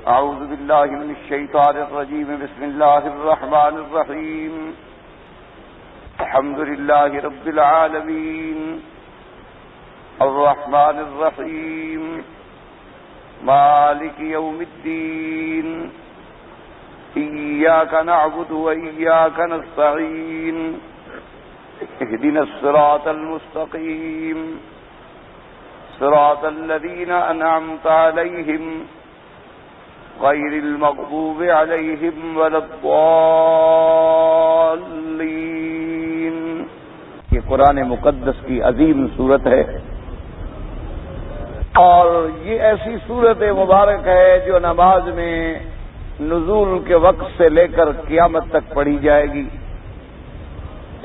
أعوذ بالله من الشيطان الرجيم. بسم الله الرحمن الرحيم. الحمد لله رب العالمين الرحمن الرحيم مالك يوم الدين. إياك نعبد وإياك نستعين. اهدنا الصراط المستقيم صراط الذين أنعمت عليهم غير المغضوب عليهم ولا الضالين. یہ قرآن مقدس کی عظیم سورت ہے اور یہ ایسی سورت مبارک ہے جو نماز میں نزول کے وقت سے لے کر قیامت تک پڑھی جائے گی.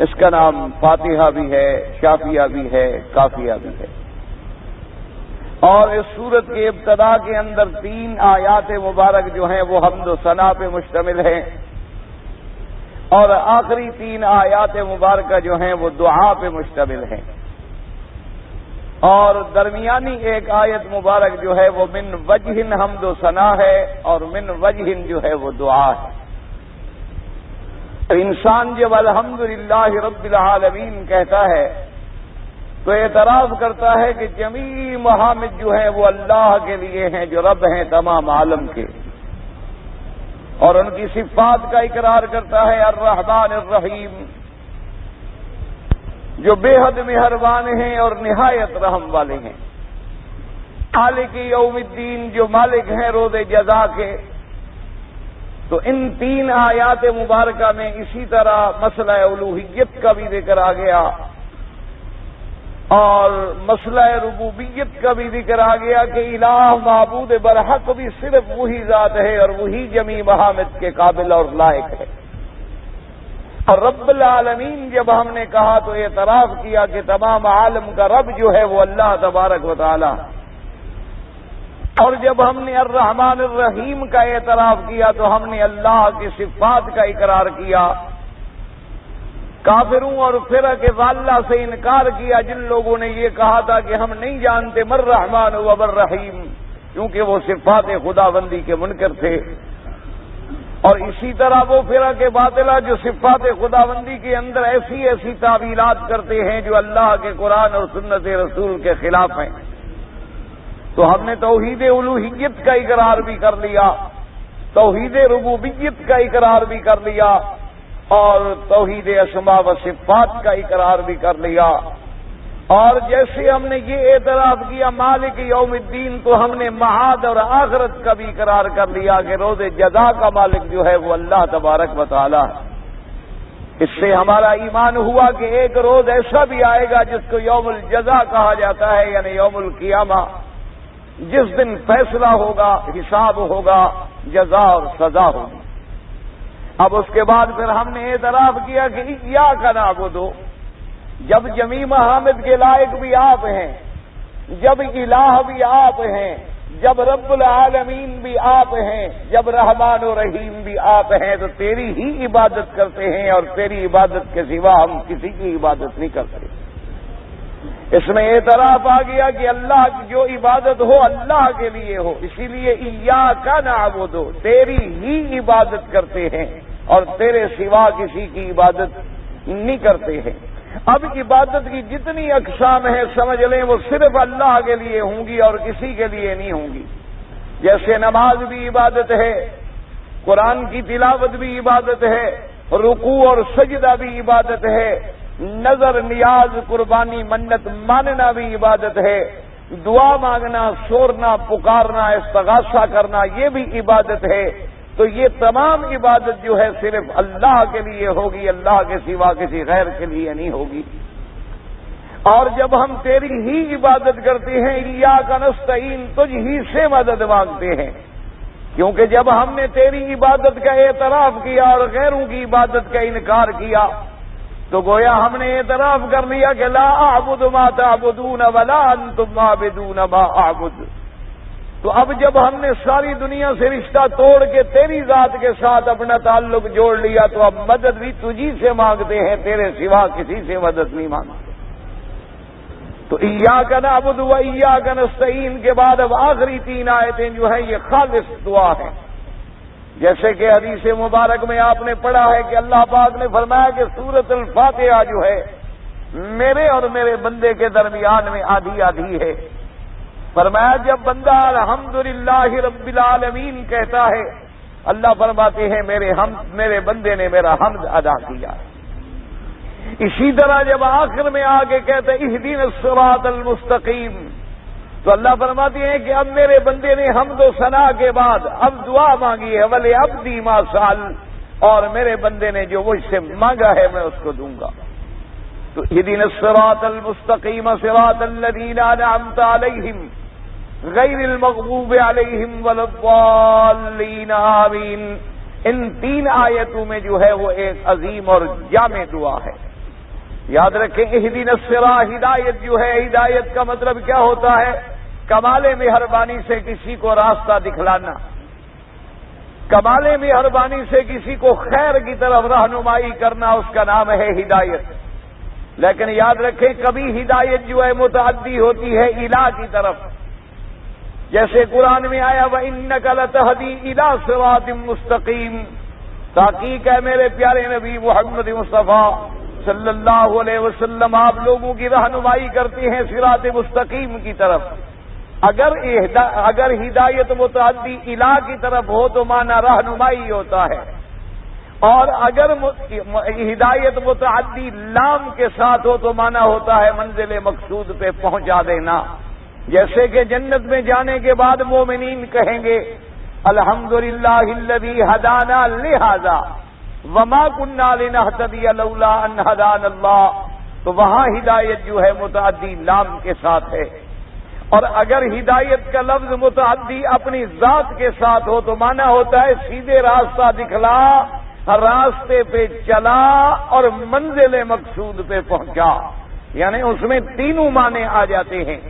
اس کا نام فاتحہ بھی ہے، شافیہ بھی ہے، کافیہ بھی ہے. اور اس سورت کی ابتدا کے اندر 3 آیات مبارک جو ہیں وہ حمد و ثنا پہ مشتمل ہیں، اور آخری 3 آیات مبارکہ جو ہیں وہ دعا پہ مشتمل ہیں، اور درمیانی ایک آیت مبارک جو ہے وہ من وجہ حمد و ثنا ہے اور من وجہ جو ہے وہ دعا ہے. انسان جب الحمدللہ رب العالمین کہتا ہے تو اعتراف کرتا ہے کہ جمیع محامد جو ہیں وہ اللہ کے لیے ہیں جو رب ہیں تمام عالم کے، اور ان کی صفات کا اقرار کرتا ہے. الرحمن الرحیم، جو بے حد مہربان ہیں اور نہایت رحم والے ہیں. مالک یوم الدین، جو مالک ہیں روز جزا کے. تو ان 3 آیات مبارکہ میں اسی طرح مسئلہ الوہیت کا بھی ذکر آ گیا اور مسئلہ ربوبیت کا بھی ذکر آ گیا کہ الہ معبود برحق بھی صرف وہی ذات ہے اور وہی جمیع محامد کے قابل اور لائق ہے. اور رب العالمین جب ہم نے کہا تو اعتراف کیا کہ تمام عالم کا رب جو ہے وہ اللہ تبارک و تعالی. اور جب ہم نے الرحمن الرحیم کا اعتراف کیا تو ہم نے اللہ کی صفات کا اقرار کیا. کافروں اور فرق ضالہ سے انکار کیا جن لوگوں نے یہ کہا تھا کہ ہم نہیں جانتے مر رحمان و بر رحیم، کیونکہ وہ صفات خداوندی کے منکر تھے. اور اسی طرح وہ فرق باطلہ جو صفات خداوندی کے اندر ایسی تعویلات کرتے ہیں جو اللہ کے قرآن اور سنت رسول کے خلاف ہیں. تو ہم نے توحید الوہیت کا اقرار بھی کر لیا، توحید ربوبیت کا اقرار بھی کر لیا، اور توحید اسماء و صفات کا اقرار بھی کر لیا. اور جیسے ہم نے یہ اعتراف کیا مالک یوم الدین، تو ہم نے معاد اور آخرت کا بھی اقرار کر لیا کہ روز جزا کا مالک جو ہے وہ اللہ تبارک و تعالی ہے. اس سے ہمارا ایمان ہوا کہ ایک روز ایسا بھی آئے گا جس کو یوم الجزا کہا جاتا ہے، یعنی یوم القیامہ، جس دن فیصلہ ہوگا، حساب ہوگا، جزا اور سزا ہوگی. اب اس کے بعد پھر ہم نے اعتراف کیا کہ ایاک نعبد، جب جمیع محامد کے لائق بھی آپ ہیں، جب الہ بھی آپ ہیں، جب رب العالمین بھی آپ ہیں، جب رحمان و رحیم بھی آپ ہیں، تو تیری ہی عبادت کرتے ہیں اور تیری عبادت کے سوا ہم کسی کی عبادت نہیں کرتے. اس میں اعتراف آ گیا کہ اللہ کی جو عبادت ہو اللہ کے لیے ہو، اسی لیے ایاک نعبد، تیری ہی عبادت کرتے ہیں اور تیرے سوا کسی کی عبادت نہیں کرتے ہیں. اب عبادت کی جتنی اقسام ہیں سمجھ لیں وہ صرف اللہ کے لیے ہوں گی اور کسی کے لیے نہیں ہوں گی. جیسے نماز بھی عبادت ہے، قرآن کی تلاوت بھی عبادت ہے، رکوع اور سجدہ بھی عبادت ہے، نظر نیاز قربانی منت ماننا بھی عبادت ہے، دعا مانگنا، سورنا، پکارنا، استغاثہ کرنا یہ بھی عبادت ہے. تو یہ تمام عبادت جو ہے صرف اللہ کے لیے ہوگی، اللہ کے سوا کسی غیر کے لیے نہیں ہوگی. اور جب ہم تیری ہی عبادت کرتے ہیں ایاک نستعین، تجھ ہی سے مدد مانگتے ہیں، کیونکہ جب ہم نے تیری عبادت کا اعتراف کیا اور غیروں کی عبادت کا انکار کیا تو گویا ہم نے اعتراف کر لیا کہ لا اعبد ما تعبدون ولا انتم عابدون ما اعبد. تو اب جب ہم نے ساری دنیا سے رشتہ توڑ کے تیری ذات کے ساتھ اپنا تعلق جوڑ لیا تو اب مدد بھی تجھی سے مانگتے ہیں، تیرے سوا کسی سے مدد نہیں مانگتے. تو ایاک نعبد و ایاک نستعین کے بعد اب آخری 3 آیتیں جو ہیں یہ خالص دعا ہیں. جیسے کہ حدیث مبارک میں آپ نے پڑھا ہے کہ اللہ پاک نے فرمایا کہ سورۃ الفاتحہ جو ہے میرے اور میرے بندے کے درمیان میں آدھی آدھی ہے. فرمایا جب بندہ الحمدللہ رب العالمین کہتا ہے اللہ فرماتے ہیں میرے بندے نے میرا حمد ادا کیا. اسی طرح جب آخر میں آگے کہتے اہدنا الصراط المستقیم تو اللہ فرماتے ہیں کہ اب میرے بندے نے حمد و ثنا کے بعد اب دعا مانگی ہے وَلِعَبْدِي مَا سَأَلَ اور میرے بندے نے جو مجھ سے مانگا ہے میں اس کو دوں گا. تو اہدنا الصراط المستقیم صراط الذین انعمت علیہم غیر المغضوب علیہم ولا الضالین آمین. ان 3 آیتوں میں جو ہے وہ ایک عظیم اور جامع دعا ہے. یاد رکھیں اہدنا الصراط ہدایت جو ہے ہدایت کا مطلب کیا ہوتا ہے؟ کمال مہربانی سے کسی کو راستہ دکھلانا، کمال مہربانی سے کسی کو خیر کی طرف رہنمائی کرنا اس کا نام ہے ہدایت. لیکن یاد رکھیں کبھی ہدایت جو ہے متعدی ہوتی ہے الہ کی طرف. جیسے قرآن میں آیا وَإِنَّكَ لَتَهْدِي إِلَىٰ صِرَاطٍ مُسْتَقِيمٍ. تحقیق ہے میرے پیارے نبی محمد مصطفیٰ صلی اللہ علیہ وسلم آپ لوگوں کی رہنمائی کرتے ہیں صراط مستقیم کی طرف. اگر ہدایت متعدی الہ کی طرف ہو تو معنی رہنمائی ہوتا ہے، اور اگر ہدایت متعدی لام کے ساتھ ہو تو معنی ہوتا ہے منزل مقصود پہ پہنچا دینا. جیسے کہ جنت میں جانے کے بعد مومنین کہیں گے الحمدللہ الذی ہدانا لہذا وما كنا لنهتدي لولا ان هدانا اللہ. تو وہاں ہدایت جو ہے متعدی لام کے ساتھ ہے. اور اگر ہدایت کا لفظ متعدی اپنی ذات کے ساتھ ہو تو معنی ہوتا ہے سیدھے راستہ دکھلا، راستے پہ چلا اور منزل مقصود پہ پہنچا. یعنی اس میں تینوں معنی آ جاتے ہیں.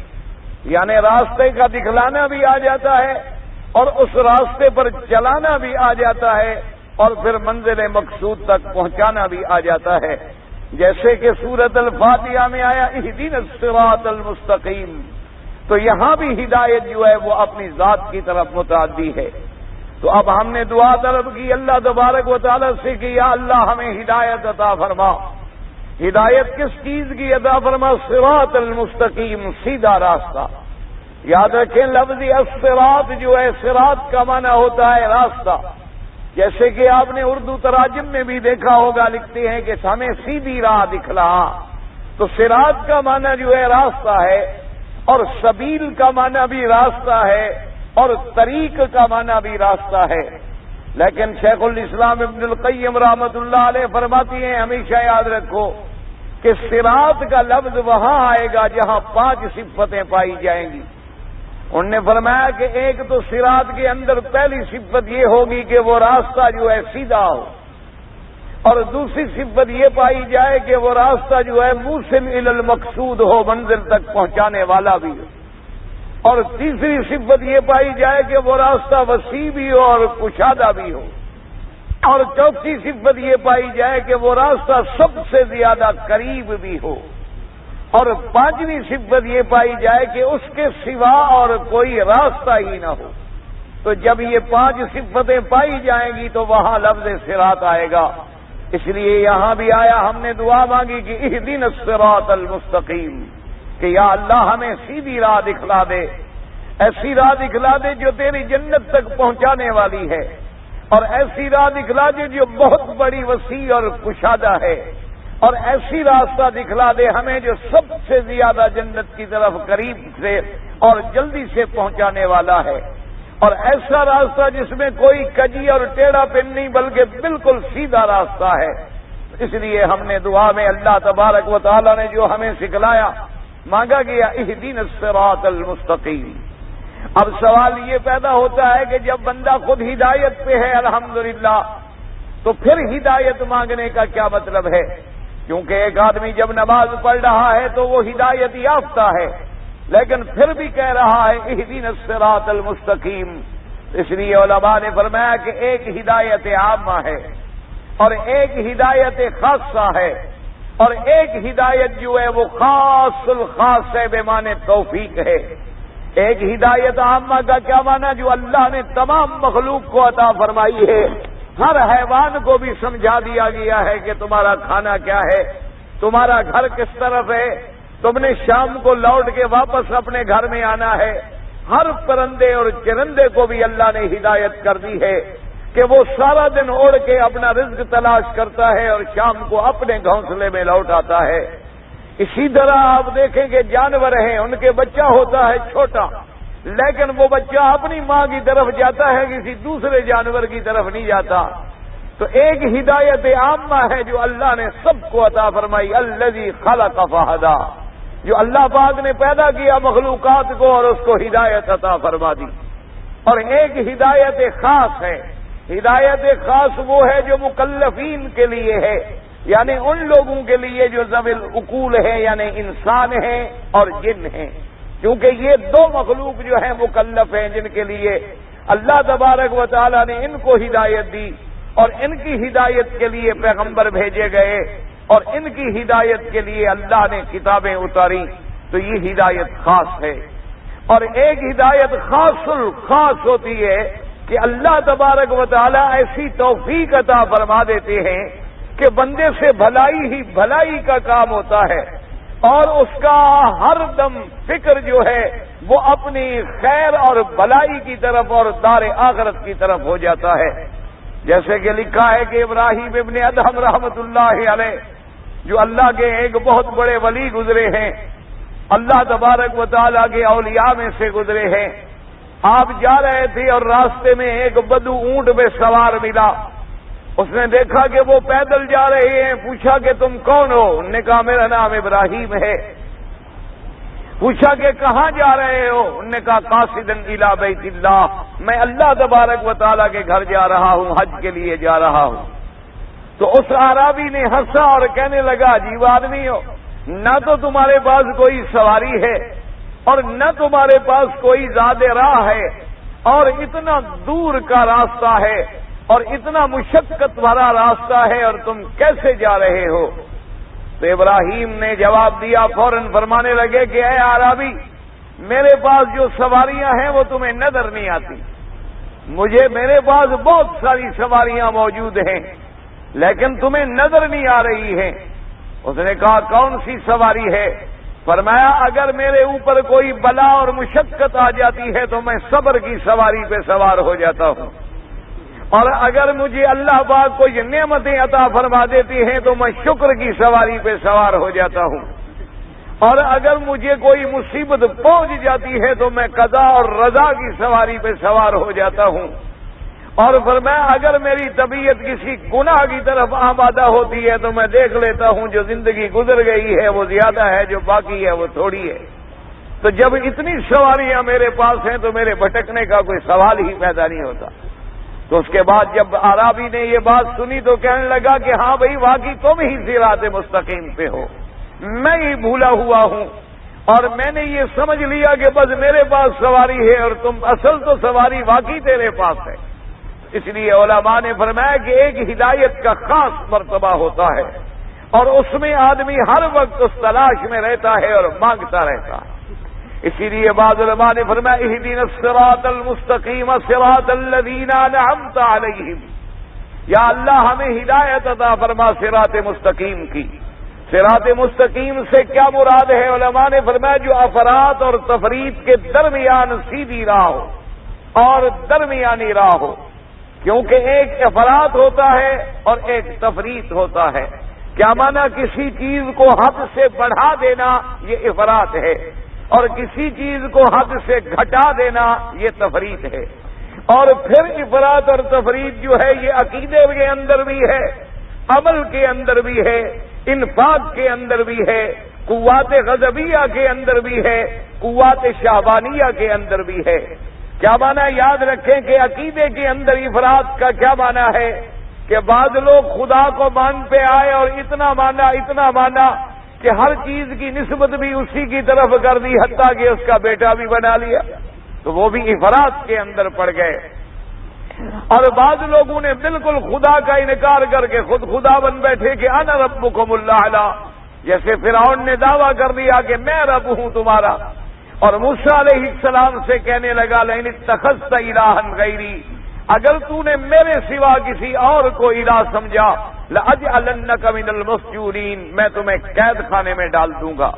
یعنی راستے کا دکھلانا بھی آ جاتا ہے اور اس راستے پر چلانا بھی آ جاتا ہے اور پھر منزل مقصود تک پہنچانا بھی آ جاتا ہے. جیسے کہ سورۃ الفاتحہ میں آیا اہدنا الصراط المستقیم. تو یہاں بھی ہدایت جو ہے وہ اپنی ذات کی طرف متعدی ہے. تو اب ہم نے دعا طلب کی اللہ تبارک و تعالی سے کہ یا اللہ ہمیں ہدایت عطا فرما. ہدایت کس چیز کی عطا فرما؟ صراط المستقیم، سیدھا راستہ. یاد رکھیں لفظ الصراط جو ہے صراط کا معنی ہوتا ہے راستہ. جیسے کہ آپ نے اردو تراجم میں بھی دیکھا ہوگا لکھتے ہیں کہ ہمیں سیدھی راہ دکھلا. تو صراط کا معنی جو ہے راستہ ہے، اور سبیل کا معنی بھی راستہ ہے، اور طریق کا معنی بھی راستہ ہے. لیکن شیخ الاسلام ابن القیم رحمۃ اللہ علیہ فرماتی ہیں ہمیشہ یاد رکھو کہ صراط کا لفظ وہاں آئے گا جہاں 5 صفتیں پائی جائیں گی. انہوں نے فرمایا کہ ایک تو صراط کے اندر پہلی صفت یہ ہوگی کہ وہ راستہ جو ہے سیدھا ہو، اور دوسری صفت یہ پائی جائے کہ وہ راستہ جو ہے موصل الی المقصود ہو، منزل تک پہنچانے والا بھی ہو، اور تیسری صفت یہ پائی جائے کہ وہ راستہ وسیع بھی ہو اور کشادہ بھی ہو، اور چوتھی صفت یہ پائی جائے کہ وہ راستہ سب سے زیادہ قریب بھی ہو، اور 5ویں صفت یہ پائی جائے کہ اس کے سوا اور کوئی راستہ ہی نہ ہو. تو جب یہ 5 صفتیں پائی جائیں گی تو وہاں لفظ صراط آئے گا. اس لیے یہاں بھی آیا ہم نے دعا مانگی کہ اہدنا الصراط المستقیم، کہ یا اللہ ہمیں سیدھی راہ دکھلا دے، ایسی راہ دکھلا دے جو تیری جنت تک پہنچانے والی ہے، اور ایسی راہ دکھلا دے جو بہت بڑی وسیع اور کشادہ ہے، اور ایسی راستہ دکھلا دے ہمیں جو سب سے زیادہ جنت کی طرف قریب سے اور جلدی سے پہنچانے والا ہے، اور ایسا راستہ جس میں کوئی کجی اور ٹیڑھا پن نہیں بلکہ بالکل سیدھا راستہ ہے. اس لیے ہم نے دعا میں اللہ تبارک و تعالی نے جو ہمیں سکھلایا مانگا گیا اہدنا الصراط المستقیم. اب سوال یہ پیدا ہوتا ہے کہ جب بندہ خود ہدایت پہ ہے الحمدللہ تو پھر ہدایت مانگنے کا کیا مطلب ہے؟ کیونکہ ایک آدمی جب نماز پڑھ رہا ہے تو وہ ہدایت یافتہ ہے، لیکن پھر بھی کہہ رہا ہے اہدنا الصراط المستقیم. اس لیے علماء نے فرمایا کہ ایک ہدایت عامہ ہے اور ایک ہدایت خاصہ ہے. اور ایک ہدایت جو ہے وہ خاص الخاص ہے، بمعنی توفیق ہے۔ ایک ہدایت عامہ کا کیا معنی؟ جو اللہ نے تمام مخلوق کو عطا فرمائی ہے، ہر حیوان کو بھی سمجھا دیا گیا ہے کہ تمہارا کھانا کیا ہے، تمہارا گھر کس طرف ہے، تم نے شام کو لوٹ کے واپس اپنے گھر میں آنا ہے۔ ہر پرندے اور چرندے کو بھی اللہ نے ہدایت کر دی ہے کہ وہ سارا دن اڑ کے اپنا رزق تلاش کرتا ہے اور شام کو اپنے گھونسلے میں لوٹ آتا ہے۔ اسی طرح آپ دیکھیں کہ جانور ہیں، ان کے بچہ ہوتا ہے چھوٹا، لیکن وہ بچہ اپنی ماں کی طرف جاتا ہے، کسی دوسرے جانور کی طرف نہیں جاتا۔ تو ایک ہدایت عامہ ہے جو اللہ نے سب کو عطا فرمائی، الذی خلق فہدی، جو اللہ پاک نے پیدا کیا مخلوقات کو اور اس کو ہدایت عطا فرما دی۔ اور ایک ہدایت خاص ہے، ہدایت خاص وہ ہے جو مکلفین کے لیے ہے، یعنی ان لوگوں کے لیے جو ذوی العقول ہیں، یعنی انسان ہیں اور جن ہیں، کیونکہ یہ دو مخلوق جو ہیں مکلف ہیں، جن کے لیے اللہ تبارک و تعالی نے ان کو ہدایت دی اور ان کی ہدایت کے لیے پیغمبر بھیجے گئے اور ان کی ہدایت کے لیے اللہ نے کتابیں اتاری، تو یہ ہدایت خاص ہے۔ اور ایک ہدایت خاص الخاص ہوتی ہے کہ اللہ تبارک و تعالی ایسی توفیق عطا فرما دیتے ہیں کہ بندے سے بھلائی ہی بھلائی کا کام ہوتا ہے اور اس کا ہر دم فکر جو ہے وہ اپنی خیر اور بھلائی کی طرف اور دار آخرت کی طرف ہو جاتا ہے۔ جیسے کہ لکھا ہے کہ ابراہیم ابن ادہم رحمت اللہ علیہ، جو اللہ کے ایک بہت بڑے ولی گزرے ہیں، اللہ تبارک و تعالیٰ کے اولیاء میں سے گزرے ہیں، آپ جا رہے تھے اور راستے میں ایک بدو اونٹ پہ سوار ملا۔ اس نے دیکھا کہ وہ پیدل جا رہے ہیں، پوچھا کہ تم کون ہو؟ انہوں نے کہا میرا نام ابراہیم ہے۔ پوچھا کہ کہاں جا رہے ہو؟ انہوں نے کہا قاصداً الی بیت اللہ، میں اللہ تبارک و تعالیٰ کے گھر جا رہا ہوں، حج کے لیے جا رہا ہوں۔ تو اس اعرابی نے ہنسا اور کہنے لگا عجیب آدمی ہو، نہ تو تمہارے پاس کوئی سواری ہے اور نہ تمہارے پاس کوئی زیادہ راہ ہے، اور اتنا دور کا راستہ ہے اور اتنا مشقت بھرا راستہ ہے، اور تم کیسے جا رہے ہو؟ تو ابراہیم نے جواب دیا، فوراً فرمانے لگے کہ اے اعرابی، میرے پاس جو سواریاں ہیں وہ تمہیں نظر نہیں آتی، میرے پاس بہت ساری سواریاں موجود ہیں لیکن تمہیں نظر نہیں آ رہی ہیں۔ اس نے کہا کون سی سواری ہے؟ فرمایا اگر میرے اوپر کوئی بلا اور مشقت آ جاتی ہے تو میں صبر کی سواری پہ سوار ہو جاتا ہوں، اور اگر مجھے اللہ پاک کو یہ نعمتیں عطا فرما دیتی ہیں تو میں شکر کی سواری پہ سوار ہو جاتا ہوں، اور اگر مجھے کوئی مصیبت پہنچ جاتی ہے تو میں قضا اور رضا کی سواری پہ سوار ہو جاتا ہوں، اور فرمایا اگر میری طبیعت کسی گناہ کی طرف آمادہ ہوتی ہے تو میں دیکھ لیتا ہوں جو زندگی گزر گئی ہے وہ زیادہ ہے، جو باقی ہے وہ تھوڑی ہے۔ تو جب اتنی سواریاں میرے پاس ہیں تو میرے بھٹکنے کا کوئی سوال ہی پیدا نہیں ہوتا۔ تو اس کے بعد جب اعرابی نے یہ بات سنی تو کہنے لگا کہ ہاں بھائی، واقعی تم ہی صراط مستقیم پہ ہو، میں ہی بھولا ہوا ہوں، اور میں نے یہ سمجھ لیا کہ بس میرے پاس سواری ہے اور تم اصل تو سواری واقعی تیرے پاس ہے۔ اس لیے علماء نے فرمایا کہ ایک ہدایت کا خاص مرتبہ ہوتا ہے اور اس میں آدمی ہر وقت اس تلاش میں رہتا ہے اور مانگتا رہتا ہے۔ اسی لیے بعض علماء نے فرمایا اہدنا الصراط المستقیم صراط الذین انعمت علیہم، یا اللہ ہمیں ہدایت عطا فرما صراط مستقیم کی۔ صراط مستقیم سے کیا مراد ہے؟ علماء نے فرمایا جو افراط اور تفریط کے درمیان سیدھی راہ ہو اور درمیانی راہ ہو، کیونکہ ایک افراط ہوتا ہے اور ایک تفریط ہوتا ہے۔ کیا معنی؟ کسی چیز کو حد سے بڑھا دینا یہ افراط ہے، اور کسی چیز کو حد سے گھٹا دینا یہ تفریط ہے۔ اور پھر افراط اور تفریط جو ہے یہ عقیدے کے اندر بھی ہے، عمل کے اندر بھی ہے، انفاق کے اندر بھی ہے، قوات غضبیہ کے اندر بھی ہے، قوات شہوانیہ کے اندر بھی ہے۔ کیا معنی؟ یاد رکھیں کہ عقیدے کے اندر افراط کا کیا معنی ہے کہ بعض لوگ خدا کو مان پہ آئے اور اتنا مانا کہ ہر چیز کی نسبت بھی اسی کی طرف کر دی، حتیٰ کہ اس کا بیٹا بھی بنا لیا، تو وہ بھی افراط کے اندر پڑ گئے۔ اور بعض لوگوں نے بالکل خدا کا انکار کر کے خود خدا بن بیٹھے کہ انا ربکم الاعلی، جیسے فرعون نے دعویٰ کر دیا کہ میں رب ہوں تمہارا، اور موسیٰ علیہ السلام سے کہنے لگا لئن اتخذت الہا غیری، اگر تو نے میرے سوا کسی اور کو الہ سمجھا لأجعلنک من المسجونین، میں تمہیں قید خانے میں ڈال دوں گا،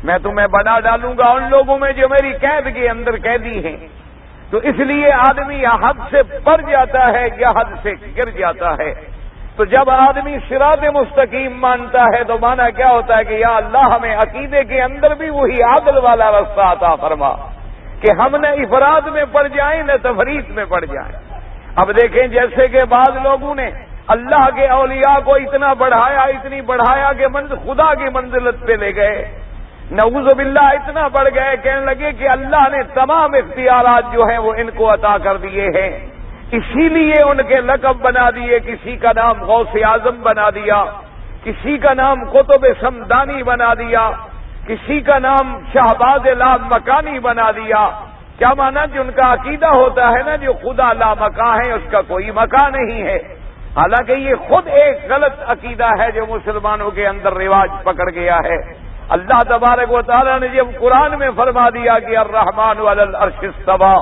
میں تمہیں بنا ڈالوں گا ان لوگوں میں جو میری قید کے اندر قیدی ہیں۔ تو اس لیے آدمی یا حد سے بڑھ جاتا ہے یا حد سے گر جاتا ہے۔ تو جب آدمی صراط مستقیم مانتا ہے تو مانا کیا ہوتا ہے کہ یا اللہ ہمیں عقیدے کے اندر بھی وہی عدل والا رستہ عطا فرما کہ ہم نہ افراد میں پڑ جائیں نہ تفریط میں پڑ جائیں۔ اب دیکھیں جیسے کہ بعض لوگوں نے اللہ کے اولیاء کو اتنا بڑھایا کہ خدا کی منزلت پہ لے گئے، نعوذ باللہ اتنا بڑھ گئے، کہنے لگے کہ اللہ نے تمام اختیارات جو ہیں وہ ان کو عطا کر دیے ہیں، اسی لیے ان کے لقب بنا دیے، کسی کا نام غوث اعظم بنا دیا، کسی کا نام قطب سمدانی بنا دیا، کسی کا نام شہباز لا مکانی بنا دیا۔ کیا مانا جو ان کا عقیدہ ہوتا ہے نا جو خدا لا مکان ہے اس کا کوئی مکان نہیں ہے، حالانکہ یہ خود ایک غلط عقیدہ ہے جو مسلمانوں کے اندر رواج پکڑ گیا ہے۔ اللہ تبارک و تعالیٰ نے جب قرآن میں فرما دیا کہ الرحمن علی العرش استوی،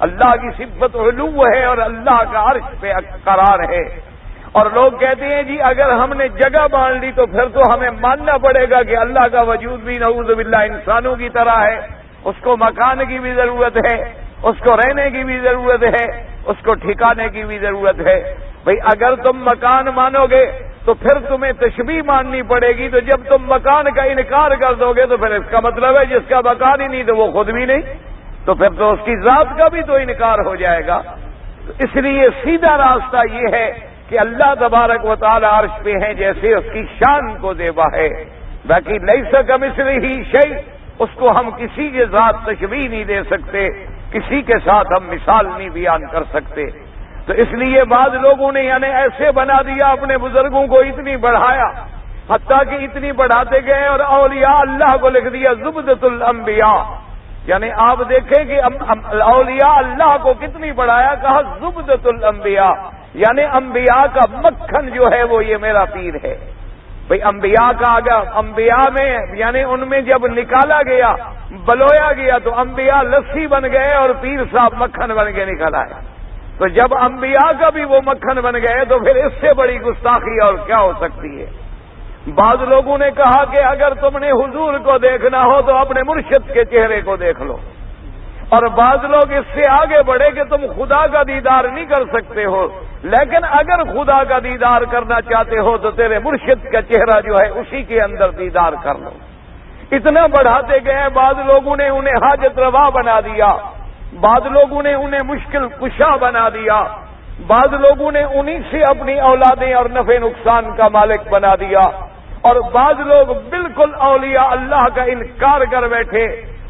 اللہ کی صفت علو ہے اور اللہ کا عرش پہ قرار ہے، اور لوگ کہتے ہیں جی اگر ہم نے جگہ مان لی تو پھر تو ہمیں ماننا پڑے گا کہ اللہ کا وجود بھی نعوذ باللہ انسانوں کی طرح ہے، اس کو مکان کی بھی ضرورت ہے، اس کو رہنے کی بھی ضرورت ہے، اس کو ٹھکانے کی بھی ضرورت ہے۔ بھئی اگر تم مکان مانو گے تو پھر تمہیں تشبیہ ماننی پڑے گی، تو جب تم مکان کا انکار کر دو گے تو پھر اس کا مطلب ہے جس کا مکان ہی نہیں تو وہ خود بھی نہیں، تو پھر تو اس کی ذات کا بھی تو انکار ہو جائے گا۔ تو اس لیے سیدھا راستہ یہ ہے کہ اللہ تبارک و تعالی عرش پہ ہیں جیسے اس کی شان کو زیبا ہے، باقی لیس کمثلہ شیء، اس کو ہم کسی کے ساتھ تشبیہ نہیں دے سکتے، کسی کے ساتھ ہم مثال نہیں بیان کر سکتے۔ تو اس لیے بعض لوگوں نے یعنی ایسے بنا دیا، اپنے بزرگوں کو اتنی بڑھایا، حتیٰ کہ اتنی بڑھاتے گئے اور اولیاء اللہ کو لکھ دیا زبدۃ الانبیاء، یعنی آپ دیکھیں کہ اولیاء اللہ کو کتنی بڑھایا، کہا زبدۃ الانبیاء، یعنی انبیاء کا مکھن جو ہے وہ یہ میرا پیر ہے۔ بھئی انبیاء کا اگر انبیاء میں یعنی ان میں جب نکالا گیا بلویا گیا تو انبیاء لسی بن گئے اور پیر صاحب مکھن بن کے نکل آئے، تو جب انبیاء کا بھی وہ مکھن بن گئے تو پھر اس سے بڑی گستاخی اور کیا ہو سکتی ہے۔ بعض لوگوں نے کہا کہ اگر تم نے حضور کو دیکھنا ہو تو اپنے مرشد کے چہرے کو دیکھ لو، اور بعض لوگ اس سے آگے بڑھے کہ تم خدا کا دیدار نہیں کر سکتے ہو، لیکن اگر خدا کا دیدار کرنا چاہتے ہو تو تیرے مرشد کا چہرہ جو ہے اسی کے اندر دیدار کر لو۔ اتنا بڑھاتے گئے، بعض لوگوں نے انہیں حاجت روا بنا دیا، بعض لوگوں نے انہیں مشکل کشا بنا دیا، بعض لوگوں نے انہی سے اپنی اولادیں اور نفع نقصان کا مالک بنا دیا، اور بعض لوگ بالکل اولیاء اللہ کا انکار کر بیٹھے،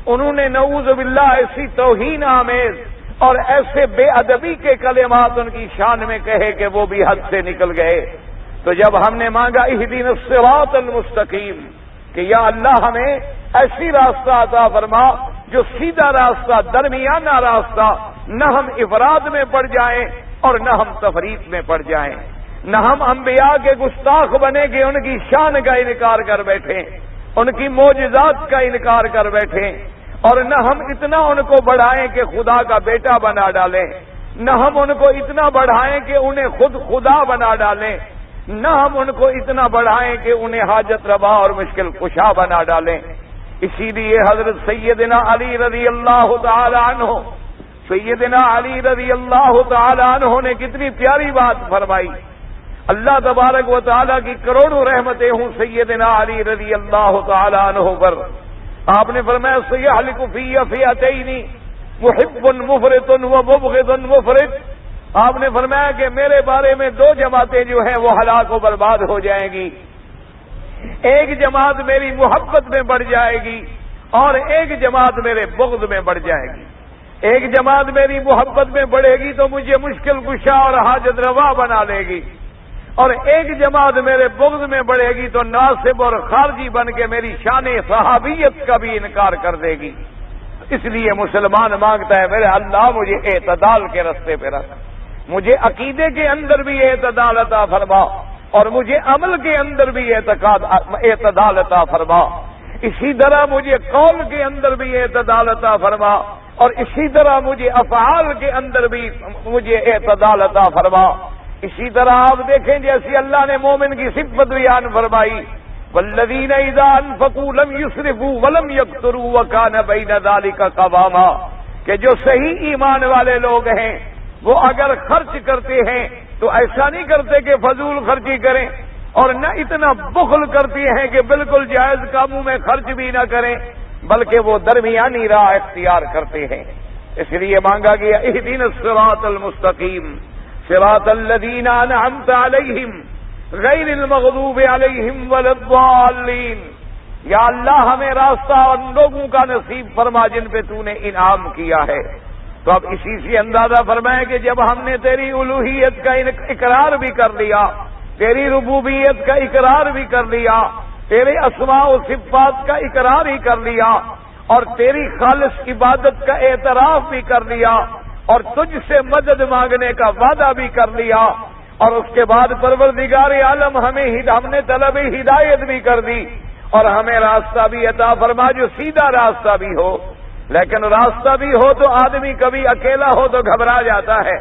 انہوں نے نعوذ باللہ ایسی توہین آمیز اور ایسے بے ادبی کے کلمات ان کی شان میں کہے کہ وہ بھی حد سے نکل گئے۔ تو جب ہم نے مانگا اہدنا الصراط المستقیم کہ یا اللہ ہمیں ایسی راستہ عطا فرما جو سیدھا راستہ، درمیانہ راستہ، نہ ہم افراد میں پڑ جائیں اور نہ ہم تفریط میں پڑ جائیں، نہ ہم انبیاء کے گستاخ بنے کہ ان کی شان کا انکار کر بیٹھیں، ان کی معجزات کا انکار کر بیٹھیں، اور نہ ہم اتنا ان کو بڑھائیں کہ خدا کا بیٹا بنا ڈالیں، نہ ہم ان کو اتنا بڑھائیں کہ انہیں خود خدا بنا ڈالیں، نہ ہم ان کو اتنا بڑھائیں کہ انہیں حاجت روا اور مشکل کشا بنا ڈالیں۔ اسی لیے حضرت سیدنا علی رضی اللہ تعالی عنہ، سیدنا علی رضی اللہ تعالی عنہ نے کتنی پیاری بات فرمائی۔ اللہ تبارک و تعالیٰ کی کروڑوں رحمتیں ہوں سیدنا علی رضی اللہ تعالی عنہ پر۔ آپ نے فرمایا سیحلق فی فئتین محب مفرط و مبغض مفرط، آپ نے فرمایا کہ میرے بارے میں دو جماعتیں جو ہیں وہ ہلاک و برباد ہو جائیں گی، ایک جماعت میری محبت میں بڑھ جائے گی اور ایک جماعت میرے بغض میں بڑھ جائے گی۔ ایک جماعت میری محبت میں بڑھے گی تو مجھے مشکل کشا اور حاجت روا بنا لے گی، اور ایک جماعت میرے بغض میں بڑھے گی تو ناصب اور خارجی بن کے میری شان صحابیت کا بھی انکار کر دے گی۔ اس لیے مسلمان مانگتا ہے میرے اللہ مجھے اعتدال کے رستے پہ رکھ، مجھے عقیدے کے اندر بھی اعتدال عطا فرما اور مجھے عمل کے اندر بھی اعتدال عطا فرما، اسی طرح مجھے قول کے اندر بھی اعتدال عطا فرما اور اسی طرح مجھے افعال کے اندر بھی مجھے اعتدال عطا فرما۔ اسی طرح آپ دیکھیں جیسے اللہ نے مومن کی صفت بیان فرمائی، والذین اذا انفقوا لم يسرفوا ولم يقتروا وكان بين ذلك قواما، کہ جو صحیح ایمان والے لوگ ہیں وہ اگر خرچ کرتے ہیں تو ایسا نہیں کرتے کہ فضول خرچی کریں اور نہ اتنا بخل کرتی ہیں کہ بالکل جائز کاموں میں خرچ بھی نہ کریں، بلکہ وہ درمیانی راہ اختیار کرتے ہیں۔ اس لیے مانگا گیا اہدنا الصراط المستقیم صراط الذین انعمت علیہم غیر المغضوب علیہم ولا الضالین، یا اللہ ہمیں راستہ ان لوگوں کا نصیب فرما جن پہ تو نے انعام کیا ہے۔ تو اب اسی سے اندازہ فرمائے کہ جب ہم نے تیری الوہیت کا اقرار بھی کر لیا، تیری ربوبیت کا اقرار بھی کر لیا، تیرے اسماء و صفات کا اقرار ہی کر لیا اور تیری خالص عبادت کا اعتراف بھی کر لیا اور تجھ سے مدد مانگنے کا وعدہ بھی کر لیا، اور اس کے بعد پروردگار عالم ہم نے طلب ہدایت بھی کر دی اور ہمیں راستہ بھی عطا فرما جو سیدھا راستہ بھی ہو۔ لیکن راستہ بھی ہو تو آدمی کبھی اکیلا ہو تو گھبرا جاتا ہے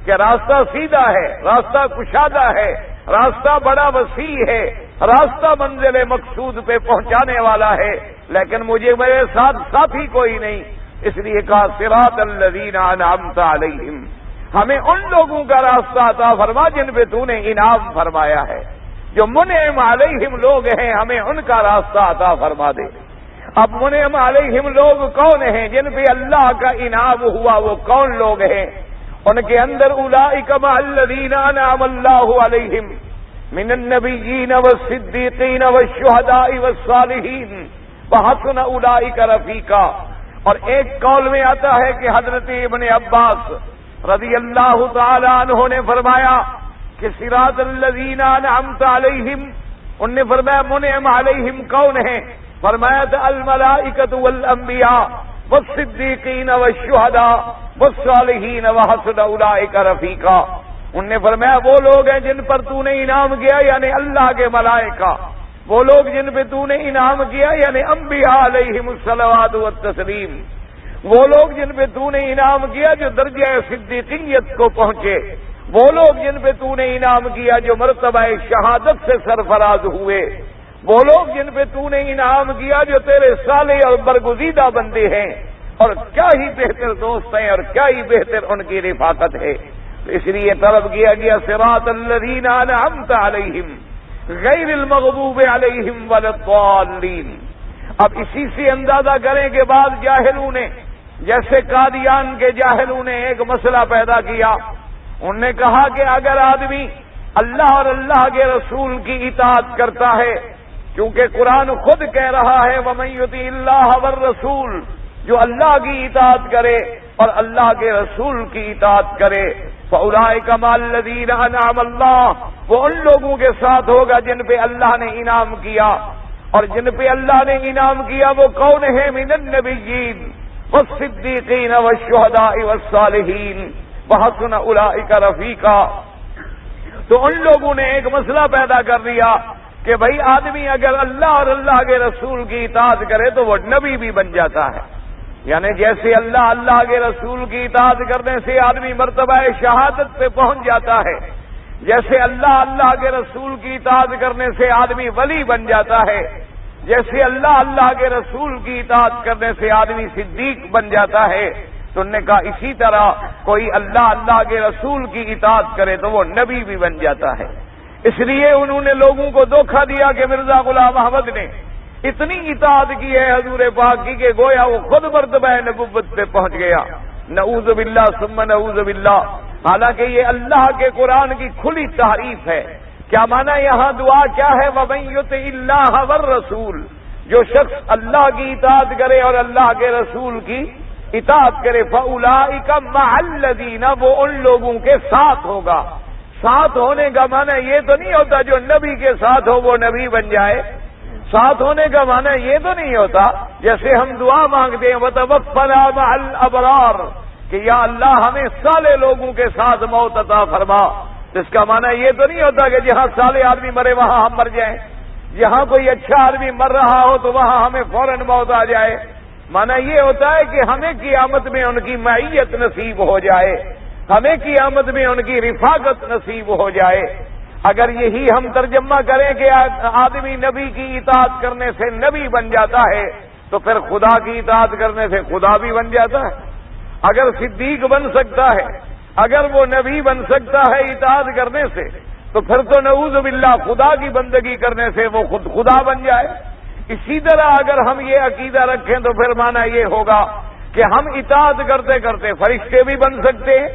کہ راستہ سیدھا ہے، راستہ کشادہ ہے، راستہ بڑا وسیع ہے، راستہ منزل مقصود پہ پہنچانے والا ہے، لیکن مجھے میرے ساتھ ساتھی کوئی نہیں، اس لیے کہا صراط الذین انعمت علیہم، ہمیں ان لوگوں کا راستہ عطا فرما جن پہ تو نے انعام فرمایا ہے، جو منعم علیہم لوگ ہیں ہمیں ان کا راستہ عطا فرما دے۔ اب منعم علیہم لوگ کون ہیں؟ جن پہ اللہ کا انعام ہوا وہ کون لوگ ہیں؟ ان کے اندر اولئک مع الذین انعم اللہ علیہم من النبیین والصدیقین والشہداء والصالحین وحسن اولئک رفیقا۔ اور ایک قول میں آتا ہے کہ حضرت ابن عباس رضی اللہ تعالی عنہ نے فرمایا کہ صراط الذین انعمت علیہم، انہوں نے فرمایا منعم علیہم کون ہیں؟ فرمایا تھا الملائکۃ والانبیاء والصدیقین والشہداء والصالحین وحسن اولئک رفیقا۔ انہوں نے فرمایا وہ لوگ ہیں جن پر تو نے انعام کیا یعنی اللہ کے ملائکہ، وہ لوگ جن پہ تو نے انعام کیا یعنی انبیاء علیہم الصلوات والتسلیم، وہ لوگ جن پہ تو نے انعام کیا جو درجہ صدیقیت کو پہنچے، وہ لوگ جن پہ تو نے انعام کیا جو مرتبہ شہادت سے سرفراز ہوئے، وہ لوگ جن پہ تو نے انعام کیا جو تیرے صالح اور برگزیدہ بندے ہیں، اور کیا ہی بہتر دوست ہیں اور کیا ہی بہتر ان کی رفاقت ہے۔ تو اس لیے طلب کیا گیا صراط الذین انعمت علیہم غیر المغضوب علیہم ولا الضالین۔ اب اسی سے اندازہ کریں کہ بعض جاہلوں نے، جیسے قادیان کے جاہلوں نے ایک مسئلہ پیدا کیا، انہوں نے کہا کہ اگر آدمی اللہ اور اللہ کے رسول کی اطاعت کرتا ہے، کیونکہ قرآن خود کہہ رہا ہے وَمَن يُطِعِ اللَّهَ وَالرَّسُولَ، جو اللہ کی اطاعت کرے اور اللہ کے رسول کی اطاعت کرے، فَأُولَٰئِكَ مَعَ الَّذِينَ أَنْعَمَ اللَّهُ، وہ ان لوگوں کے ساتھ ہوگا جن پہ اللہ نے انعام کیا، اور جن پہ اللہ نے انعام کیا وہ کون ہے؟ من النبیین والصدیقین والشہداء والصالحین وحسن اولئک رفیقا۔ تو ان لوگوں نے ایک مسئلہ پیدا کر دیا کہ بھائی آدمی اگر اللہ اور اللہ کے رسول کی اطاعت کرے تو وہ نبی بھی بن جاتا ہے، یعنی جیسے اللہ کے رسول کی اطاعت کرنے سے آدمی مرتبہ شہادت پہ پہنچ جاتا ہے، جیسے اللہ کے رسول کی اطاعت کرنے سے آدمی ولی بن جاتا ہے، جیسے اللہ کے رسول کی اطاعت کرنے سے آدمی صدیق بن جاتا ہے، تو انہوں نے کہا اسی طرح کوئی اللہ کے رسول کی اطاعت کرے تو وہ نبی بھی بن جاتا ہے۔ اس لیے انہوں نے لوگوں کو دھوکہ دیا کہ مرزا غلام احمد نے اتنی اطاعت کی ہے حضور پاک کی کہ گویا وہ خود مرتبہ نبوت پہ پہنچ گیا، نعوذ باللہ ثم نعوذ باللہ۔ حالانکہ یہ اللہ کے قرآن کی کھلی تعریف ہے۔ کیا معنی یہاں دعا کیا ہے؟ وَمَن يُطِعِ اللَّهَ وَالرَّسُولَ، جو شخص اللہ کی اطاعت کرے اور اللہ کے رسول کی اطاعت کرے، فَأُولَٰئِكَ مَعَ الَّذِينَ، وہ ان لوگوں کے ساتھ ہوگا۔ ساتھ ہونے کا معنی یہ تو نہیں ہوتا جو نبی کے ساتھ ہو وہ نبی بن جائے، ساتھ ہونے کا معنی یہ تو نہیں ہوتا جیسے ہم دعا مانگتے ہیں وَتَوَفَّنَا مَعَ الْأَبْرَارِ، کہ یا اللہ ہمیں صالح لوگوں کے ساتھ موت عطا فرما، تو اس کا معنی یہ تو نہیں ہوتا کہ جہاں صالح آدمی مرے وہاں ہم مر جائیں، جہاں کوئی اچھا آدمی مر رہا ہو تو وہاں ہمیں فوراً موت آ جائے۔ معنی یہ ہوتا ہے کہ ہمیں قیامت میں ان کی معیت نصیب ہو جائے، ہمیں قیامت میں ان کی رفاقت نصیب ہو جائے۔ اگر یہی ہم ترجمہ کریں کہ آدمی نبی کی اطاعت کرنے سے نبی بن جاتا ہے، تو پھر خدا کی اطاعت کرنے سے خدا بھی بن جاتا ہے۔ اگر صدیق بن سکتا ہے، اگر وہ نبی بن سکتا ہے اطاعت کرنے سے، تو پھر تو نعوذ باللہ خدا کی بندگی کرنے سے وہ خود خدا بن جائے۔ اسی طرح اگر ہم یہ عقیدہ رکھیں تو پھر معنی یہ ہوگا کہ ہم اطاعت کرتے کرتے فرشتے بھی بن سکتے ہیں،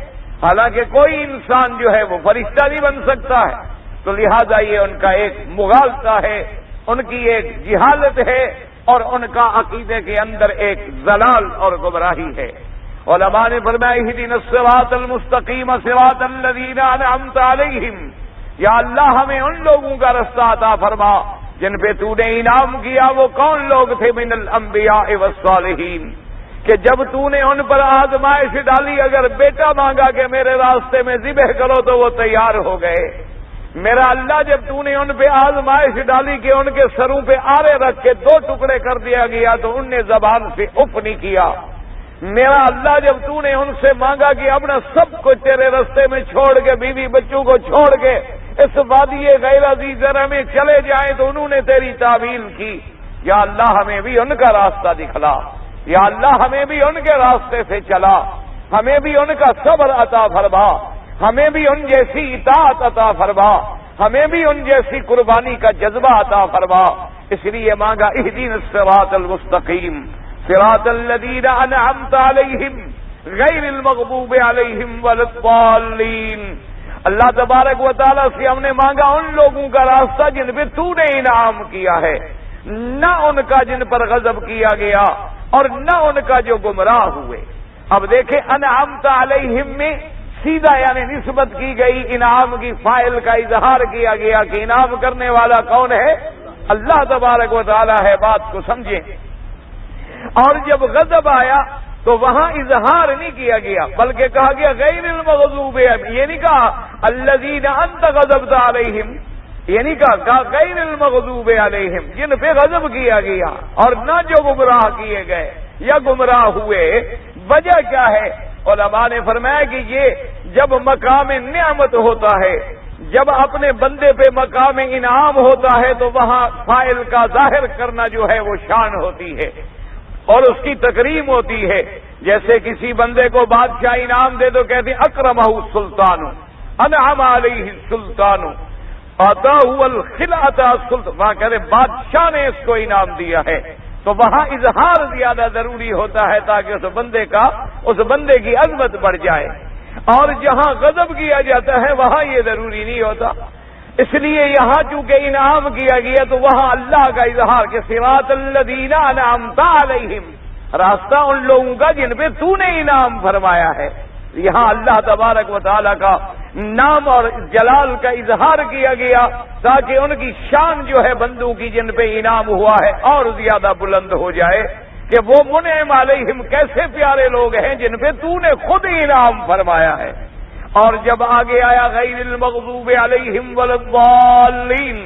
حالانکہ کوئی انسان جو ہے وہ فرشتہ نہیں بن سکتا ہے۔ تو لہذا یہ ان کا ایک مغالطہ ہے، ان کی ایک جہالت ہے، اور ان کا عقیدے کے اندر ایک ضلال اور گمراہی ہے۔ علماء نے فرمایا اہدنا الصراط المستقیم صراط الذین انعمت علیہم، یا اللہ ہمیں ان لوگوں کا رستہ عطا فرما جن پہ تو نے انعام کیا۔ وہ کون لوگ تھے؟ من الانبیاء والصالحین، کہ جب تو نے ان پر آزمائش ڈالی، اگر بیٹا مانگا کہ میرے راستے میں ذبح کرو تو وہ تیار ہو گئے۔ میرا اللہ جب تو نے ان پہ آزمائش ڈالی کہ ان کے سروں پہ آرے رکھ کے 2 ٹکڑے کر دیا گیا تو ان نے زبان سے اف نہیں کیا۔ میرا اللہ جب تو نے ان سے مانگا کہ اپنا سب کچھ تیرے رستے میں چھوڑ کے، بیوی بچوں کو چھوڑ کے اس وادی غیر ذی زرع میں چلے جائیں، تو انہوں نے تیری تعویل کی۔ یا اللہ ہمیں بھی ان کا راستہ دکھلا، یا اللہ ہمیں بھی ان کے راستے سے چلا، ہمیں بھی ان کا صبر عطا فرما، ہمیں بھی ان جیسی اطاعت عطا فرما، ہمیں بھی ان جیسی قربانی کا جذبہ عطا فرما۔ اس لیے مانگا اہدنا الصراط المستقیم صراط الذین انعمت علیہم غیر المغضوب علیہم ولا الضالین۔ اللہ تبارک و تعالیٰ سے ہم نے مانگا ان لوگوں کا راستہ جن پہ تو نے انعام کیا ہے، نہ ان کا جن پر غضب کیا گیا، اور نہ ان کا جو گمراہ ہوئے۔ اب دیکھیں انعمت علیہم میں سیدھا یعنی نسبت کی گئی، انعام کی فاعل کا اظہار کیا گیا کہ انعام کرنے والا کون ہے؟ اللہ تبارک و تعالیٰ ہے۔ بات کو سمجھیں۔ اور جب غضب آیا تو وہاں اظہار نہیں کیا گیا، بلکہ کہا گیا غیر المغضوب، یہ نہیں کہا الذین انت غضبت علیہم، یہ نہیں کہا غیر المغضوب علیہم جن پہ غضب کیا گیا، اور نہ جو گمراہ کیے گئے یا گمراہ ہوئے۔ وجہ کیا ہے؟ علماء نے فرمایا کہ یہ جب مقام نعمت ہوتا ہے، جب اپنے بندے پہ مقام انعام ہوتا ہے، تو وہاں فاعل کا ظاہر کرنا جو ہے وہ شان ہوتی ہے اور اس کی تکریم ہوتی ہے۔ جیسے کسی بندے کو بادشاہ انعام دے تو کہتے ہیں اکرمہ السلطان، انعم علیہ السلطان، عطاہ الخلعۃ السلطان، وہاں کہتے ہیں بادشاہ نے اس کو انعام دیا ہے۔ تو وہاں اظہار زیادہ ضروری ہوتا ہے تاکہ اس بندے کی عظمت بڑھ جائے، اور جہاں غضب کیا جاتا ہے وہاں یہ ضروری نہیں ہوتا۔ اس لیے یہاں چونکہ انعام کیا گیا تو وہاں اللہ کا اظہار کہ صراط الذین انعمت علیہم، راستہ ان لوگوں کا جن پہ تو نے انعام فرمایا ہے۔ یہاں اللہ تبارک و تعالیٰ کا نام اور جلال کا اظہار کیا گیا تاکہ ان کی شان جو ہے بندوں کی جن پہ انعام ہوا ہے اور زیادہ بلند ہو جائے، کہ وہ منعم علیہم کیسے پیارے لوگ ہیں جن پہ تو نے خود انعام فرمایا ہے۔ اور جب آگے آیا غیر المغضوب علیہم ولا الضالین،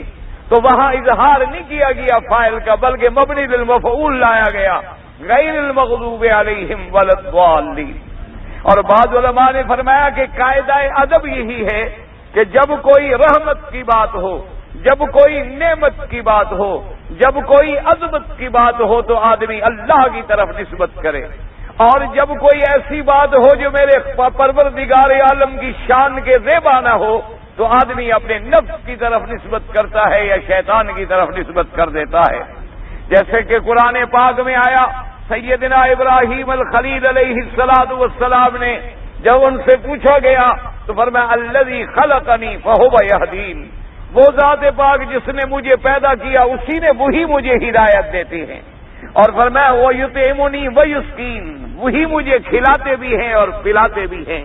تو وہاں اظہار نہیں کیا گیا فاعل کا، بلکہ مبنی للمفعول لایا گیا غیر المغضوب علیہم ولا الضالین۔ اور بعض علماء نے فرمایا کہ قاعدہ ادب یہی ہے کہ جب کوئی رحمت کی بات ہو، جب کوئی نعمت کی بات ہو، جب کوئی عظمت کی بات ہو تو آدمی اللہ کی طرف نسبت کرے، اور جب کوئی ایسی بات ہو جو میرے پروردگار عالم کی شان کے زیبا نہ ہو تو آدمی اپنے نفس کی طرف نسبت کرتا ہے یا شیطان کی طرف نسبت کر دیتا ہے۔ جیسے کہ قرآن پاک میں آیا سیدنا ابراہیم الخلیل علیہ الصلوۃ والسلام نے جب ان سے پوچھا گیا تو فرمایا الذی خلقنی فہو یہدین، وہ ذات پاک جس نے مجھے پیدا کیا اسی نے وہی مجھے ہدایت دیتی ہے، اور فرمایا وہ یطعمنی ویسقین، وہی مجھے کھلاتے بھی ہیں اور پلاتے بھی ہیں،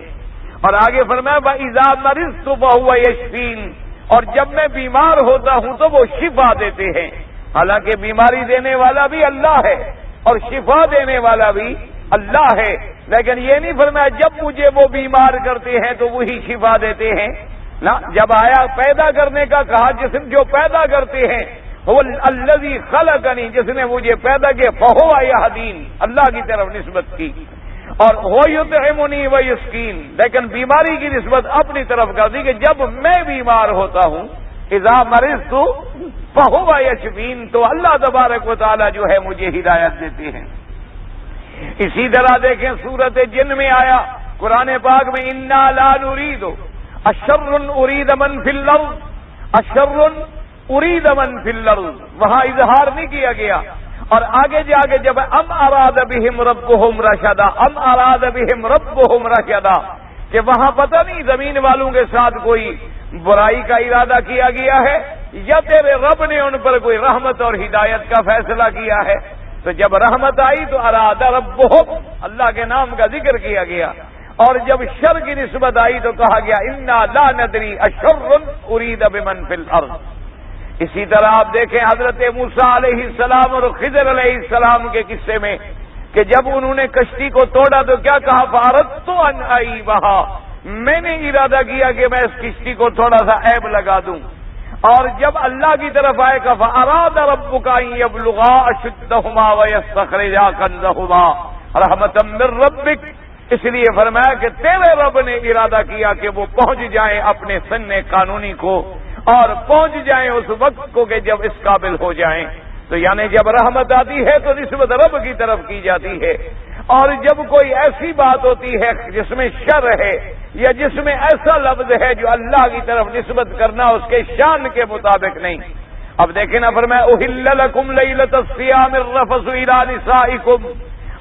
اور آگے فرمایا وَإِذَا مَرِضْتُ فَهُوَ يَشْفِينِ، اور جب میں بیمار ہوتا ہوں تو وہ شفا دیتے ہیں۔ حالانکہ بیماری دینے والا بھی اللہ ہے اور شفا دینے والا بھی اللہ ہے، لیکن یہ نہیں فرمایا جب مجھے وہ بیمار کرتے ہیں تو وہی شفا دیتے ہیں، نہ، جب آیا پیدا کرنے کا کہا جسم جو پیدا کرتے ہیں، وہ الذی خلقنی، جس نے مجھے پیدا کیا، فہو یہدین، اللہ کی طرف نسبت کی، اور وہ یطعمنی ویسقین، لیکن بیماری کی نسبت اپنی طرف کر دی کہ جب میں بیمار ہوتا ہوں، اذا مرضت فہو یشفین، تو اللہ تبارک و تعالی جو ہے مجھے ہدایت دیتے ہیں۔ اسی طرح دیکھیں سورۃ جن میں آیا قرآن پاک میں، انا لا نرید اشر ارید من فی الارض، اشر ارید من فی الارض، وہاں اظہار نہیں کیا گیا، اور آگے جا کے جب ام اراد بہم ربہم رشدا، ام اراد بہم ربہم رشدا، کہ وہاں پتہ نہیں زمین والوں کے ساتھ کوئی برائی کا ارادہ کیا گیا ہے یا تیرے رب نے ان پر کوئی رحمت اور ہدایت کا فیصلہ کیا ہے۔ تو جب رحمت آئی تو اراد ربہم، اللہ کے نام کا ذکر کیا گیا، اور جب شر کی نسبت آئی تو کہا گیا انا لا ندری اشر ارید بمن فی الارض۔ اسی طرح آپ دیکھیں حضرت موسیٰ علیہ السلام اور خضر علیہ السلام کے قصے میں کہ جب انہوں نے کشتی کو توڑا تو کیا کہا، فاردت ان اعیبھا، میں نے ارادہ کیا کہ میں اس کشتی کو تھوڑا سا عیب لگا دوں، اور جب اللہ کی طرف آئے گا فاراد ربک ان یبلغا اشدہما ویستخرجا کنزہما رحمتا من ربک، اس لیے فرمایا کہ تیرے رب نے ارادہ کیا کہ وہ پہنچ جائیں اپنے سن قانونی کو، اور پہنچ جائیں اس وقت کو کہ جب اس قابل ہو جائیں۔ تو یعنی جب رحمت آتی ہے تو نسبت رب کی طرف کی جاتی ہے، اور جب کوئی ایسی بات ہوتی ہے جس میں شر ہے یا جس میں ایسا لفظ ہے جو اللہ کی طرف نسبت کرنا اس کے شان کے مطابق نہیں۔ اب دیکھیں نا، فرمایا احل لکم لیلۃ الصیام الرفث الی نسائکم،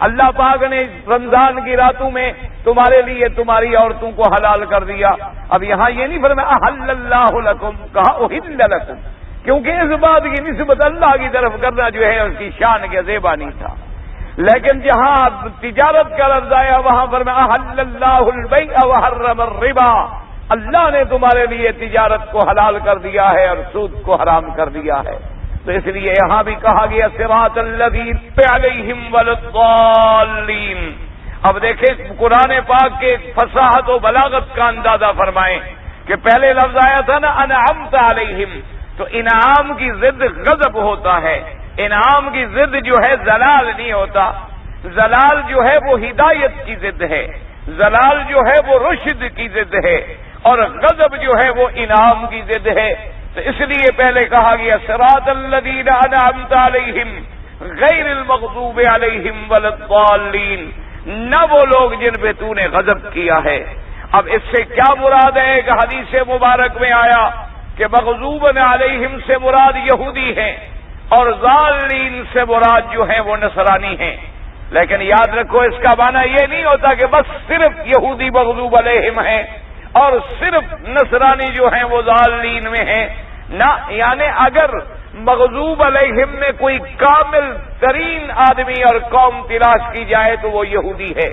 اللہ پاک نے رمضان کی راتوں میں تمہارے لیے تمہاری عورتوں کو حلال کر دیا۔ اب یہاں یہ نہیں فرمایا احل اللہ لکم، کہا احل لکم، کیونکہ اس بات کی نسبت اللہ کی طرف کرنا جو ہے اس کی شان کے زیبا نہیں تھا۔ لیکن جہاں تجارت کا لفظ آیا وہاں فرمایا احل اللہ البیع وحرم الربا، اللہ نے تمہارے لیے تجارت کو حلال کر دیا ہے اور سود کو حرام کر دیا ہے۔ تو اس لیے یہاں بھی کہا گیا صراط الذین علیہم والضالین۔ اب دیکھیں قرآن پاک کے فصاحت و بلاغت کا اندازہ فرمائیں کہ پہلے لفظ آیا تھا نا انعمت علیہم، تو انعام کی ضد غضب ہوتا ہے، انعام کی ضد جو ہے زلال نہیں ہوتا، زلال جو ہے وہ ہدایت کی ضد ہے، زلال جو ہے وہ رشد کی ضد ہے، اور غضب جو ہے وہ انعام کی ضد ہے۔ تو اس لیے پہلے کہا گیا صراط الذین انعمت علیہم غیر المغضوب علیہم ولا الضالین، نہ وہ لوگ جن پہ تو نے غضب کیا ہے۔ اب اس سے کیا مراد ہے کہ حدیث مبارک میں آیا کہ مغضوب علیہم سے مراد یہودی ہیں اور ضالین سے مراد جو ہیں وہ نصرانی ہیں، لیکن یاد رکھو اس کا معنی یہ نہیں ہوتا کہ بس صرف یہودی مغضوب علیہم ہیں اور صرف نصرانی جو ہیں وہ ضالین میں ہیں، نہ، یعنی اگر مغضوب علیہم میں کوئی کامل ترین آدمی اور قوم تلاش کی جائے تو وہ یہودی ہے،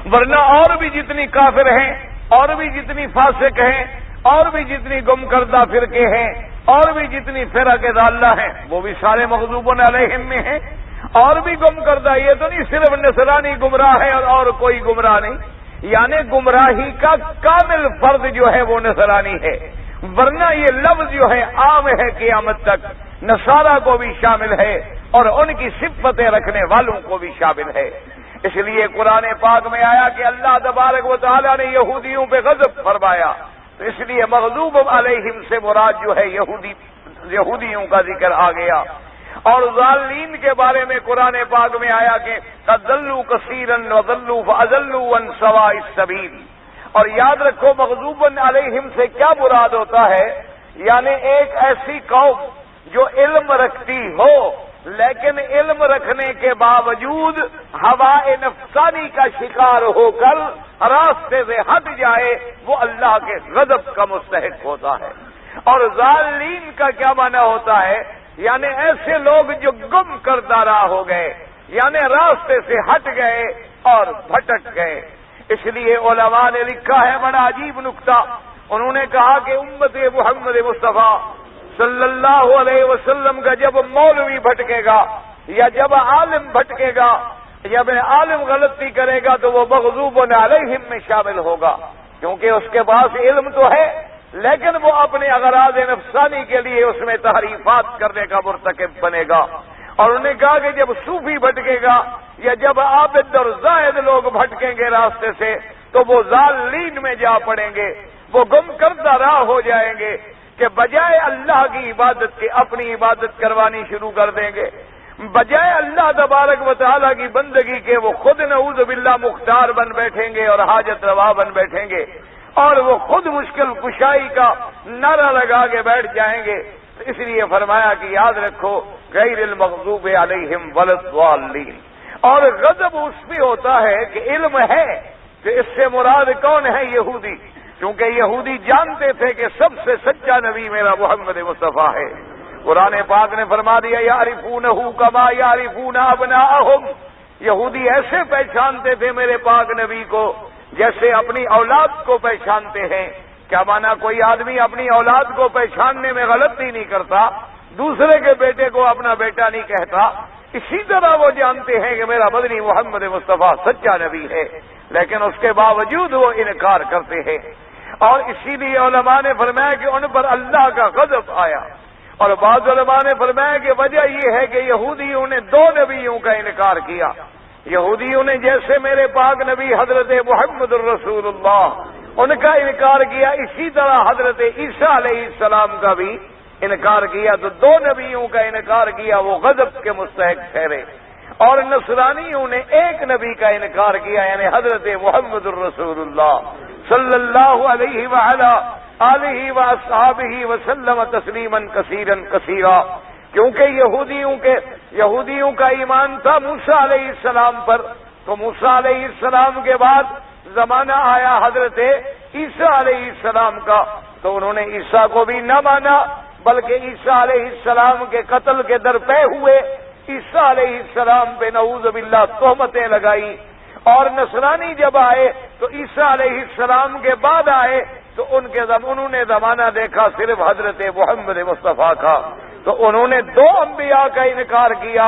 ورنہ اور بھی جتنی کافر ہیں، اور بھی جتنی فاسق ہیں، اور بھی جتنی گم کردہ فرقے ہیں، اور بھی جتنی فرق ضالہ ہیں، وہ بھی سارے مغضوب علیہم میں ہیں، اور بھی گم کردہ، یہ تو نہیں صرف نصرانی گمراہ ہے اور کوئی گمراہ نہیں، یعنی گمراہی کا کامل فرد جو ہے وہ نصرانی ہے، ورنہ یہ لفظ جو ہے عام ہے قیامت تک، نصارہ کو بھی شامل ہے اور ان کی صفتیں رکھنے والوں کو بھی شامل ہے۔ اس لیے قرآن پاک میں آیا کہ اللہ تبارک و تعالیٰ نے یہودیوں پہ غضب فرمایا، تو اس لیے مغضوب علیہم سے مراد جو ہے یہودیوں کا ذکر آ گیا، اور ضالین کے بارے میں قرآن پاک میں آیا کہ قد ضلوا کثیرا وضلوا فاضلوا عن سواء السبیل، اور یاد رکھو مغضوب علیہم سے کیا مراد ہوتا ہے، یعنی ایک ایسی قوم جو علم رکھتی ہو لیکن علم رکھنے کے باوجود ہوائے نفسانی کا شکار ہو کر راستے سے ہٹ جائے، وہ اللہ کے غضب کا مستحق ہوتا ہے۔ اور ضالین کا کیا معنی ہوتا ہے، یعنی ایسے لوگ جو گم کردہ راہ ہو گئے، یعنی راستے سے ہٹ گئے اور بھٹک گئے۔ اس لیے علماء نے لکھا ہے بڑا عجیب نکتہ، انہوں نے کہا کہ امت محمد مصطفیٰ صلی اللہ علیہ وسلم کا جب مولوی بھٹکے گا یا جب عالم بھٹکے گا جب عالم غلطی کرے گا تو وہ مغضوب علیہم میں شامل ہوگا، کیونکہ اس کے پاس علم تو ہے لیکن وہ اپنے اغراض نفسانی کے لیے اس میں تحریفات کرنے کا مرتکب بنے گا۔ اور انہوں نے کہا کہ جب صوفی بھٹکے گا یا جب عابد اور زاہد لوگ بھٹکیں گے راستے سے تو وہ ضالین میں جا پڑیں گے، وہ گم کردہ راہ ہو جائیں گے کہ بجائے اللہ کی عبادت کے اپنی عبادت کروانی شروع کر دیں گے، بجائے اللہ تبارک و تعالیٰ کی بندگی کے وہ خود نعوذ باللہ مختار بن بیٹھیں گے اور حاجت روا بن بیٹھیں گے، اور وہ خود مشکل کشائی کا نعرہ لگا کے بیٹھ جائیں گے۔ اس لیے فرمایا کہ یاد رکھو غیر المغضوب علیہم ولا الضالین۔ اور غضب اس پہ ہوتا ہے کہ علم ہے کہ اس سے مراد کون ہے؟ یہودی، کیونکہ یہودی جانتے تھے کہ سب سے سچا نبی میرا محمد مصطفیٰ ہے۔ قرآن پاک نے فرما دیا یعرفونہ کما یعرفون ابناءہم، یہودی ایسے پہچانتے تھے میرے پاک نبی کو جیسے اپنی اولاد کو پہچانتے ہیں۔ کیا مانا کوئی آدمی اپنی اولاد کو پہچاننے میں غلطی نہیں کرتا، دوسرے کے بیٹے کو اپنا بیٹا نہیں کہتا، اسی طرح وہ جانتے ہیں کہ میرا مدنی محمد مصطفیٰ سچا نبی ہے، لیکن اس کے باوجود وہ انکار کرتے ہیں۔ اور اسی لیے علماء نے فرمایا کہ ان پر اللہ کا غضب آیا، اور بعض علماء نے فرمایا کہ وجہ یہ ہے کہ یہودیوں نے دو نبیوں کا انکار کیا۔ یہودیوں نے جیسے میرے پاک نبی حضرت محمد الرسول اللہ ان کا انکار کیا، اسی طرح حضرت عیسیٰ علیہ السلام کا بھی انکار کیا، تو دو نبیوں کا انکار کیا، وہ غضب کے مستحق ٹھہرے۔ اور نصرانیوں نے ایک نبی کا انکار کیا، یعنی حضرت محمد الرسول اللہ صلی اللہ علیہ وعلا آلہ واصحابہ وسلم تسلیما کثیرا کثیرا، کیونکہ یہودیوں کا ایمان تھا موسیٰ علیہ السلام پر، تو موسیٰ علیہ السلام کے بعد زمانہ آیا حضرت عیسیٰ علیہ السلام کا، تو انہوں نے عیسیٰ کو بھی نہ مانا بلکہ عیسیٰ علیہ السلام کے قتل کے درپے ہوئے عیسیٰ علیہ السلام پہ نعوذ باللہ تہمتیں لگائی۔ اور نصرانی جب آئے تو عیسیٰ علیہ السلام کے بعد آئے تو انہوں نے زمانہ دیکھا صرف حضرت محمد مصطفیٰ کا، تو انہوں نے دو انبیاء کا انکار کیا،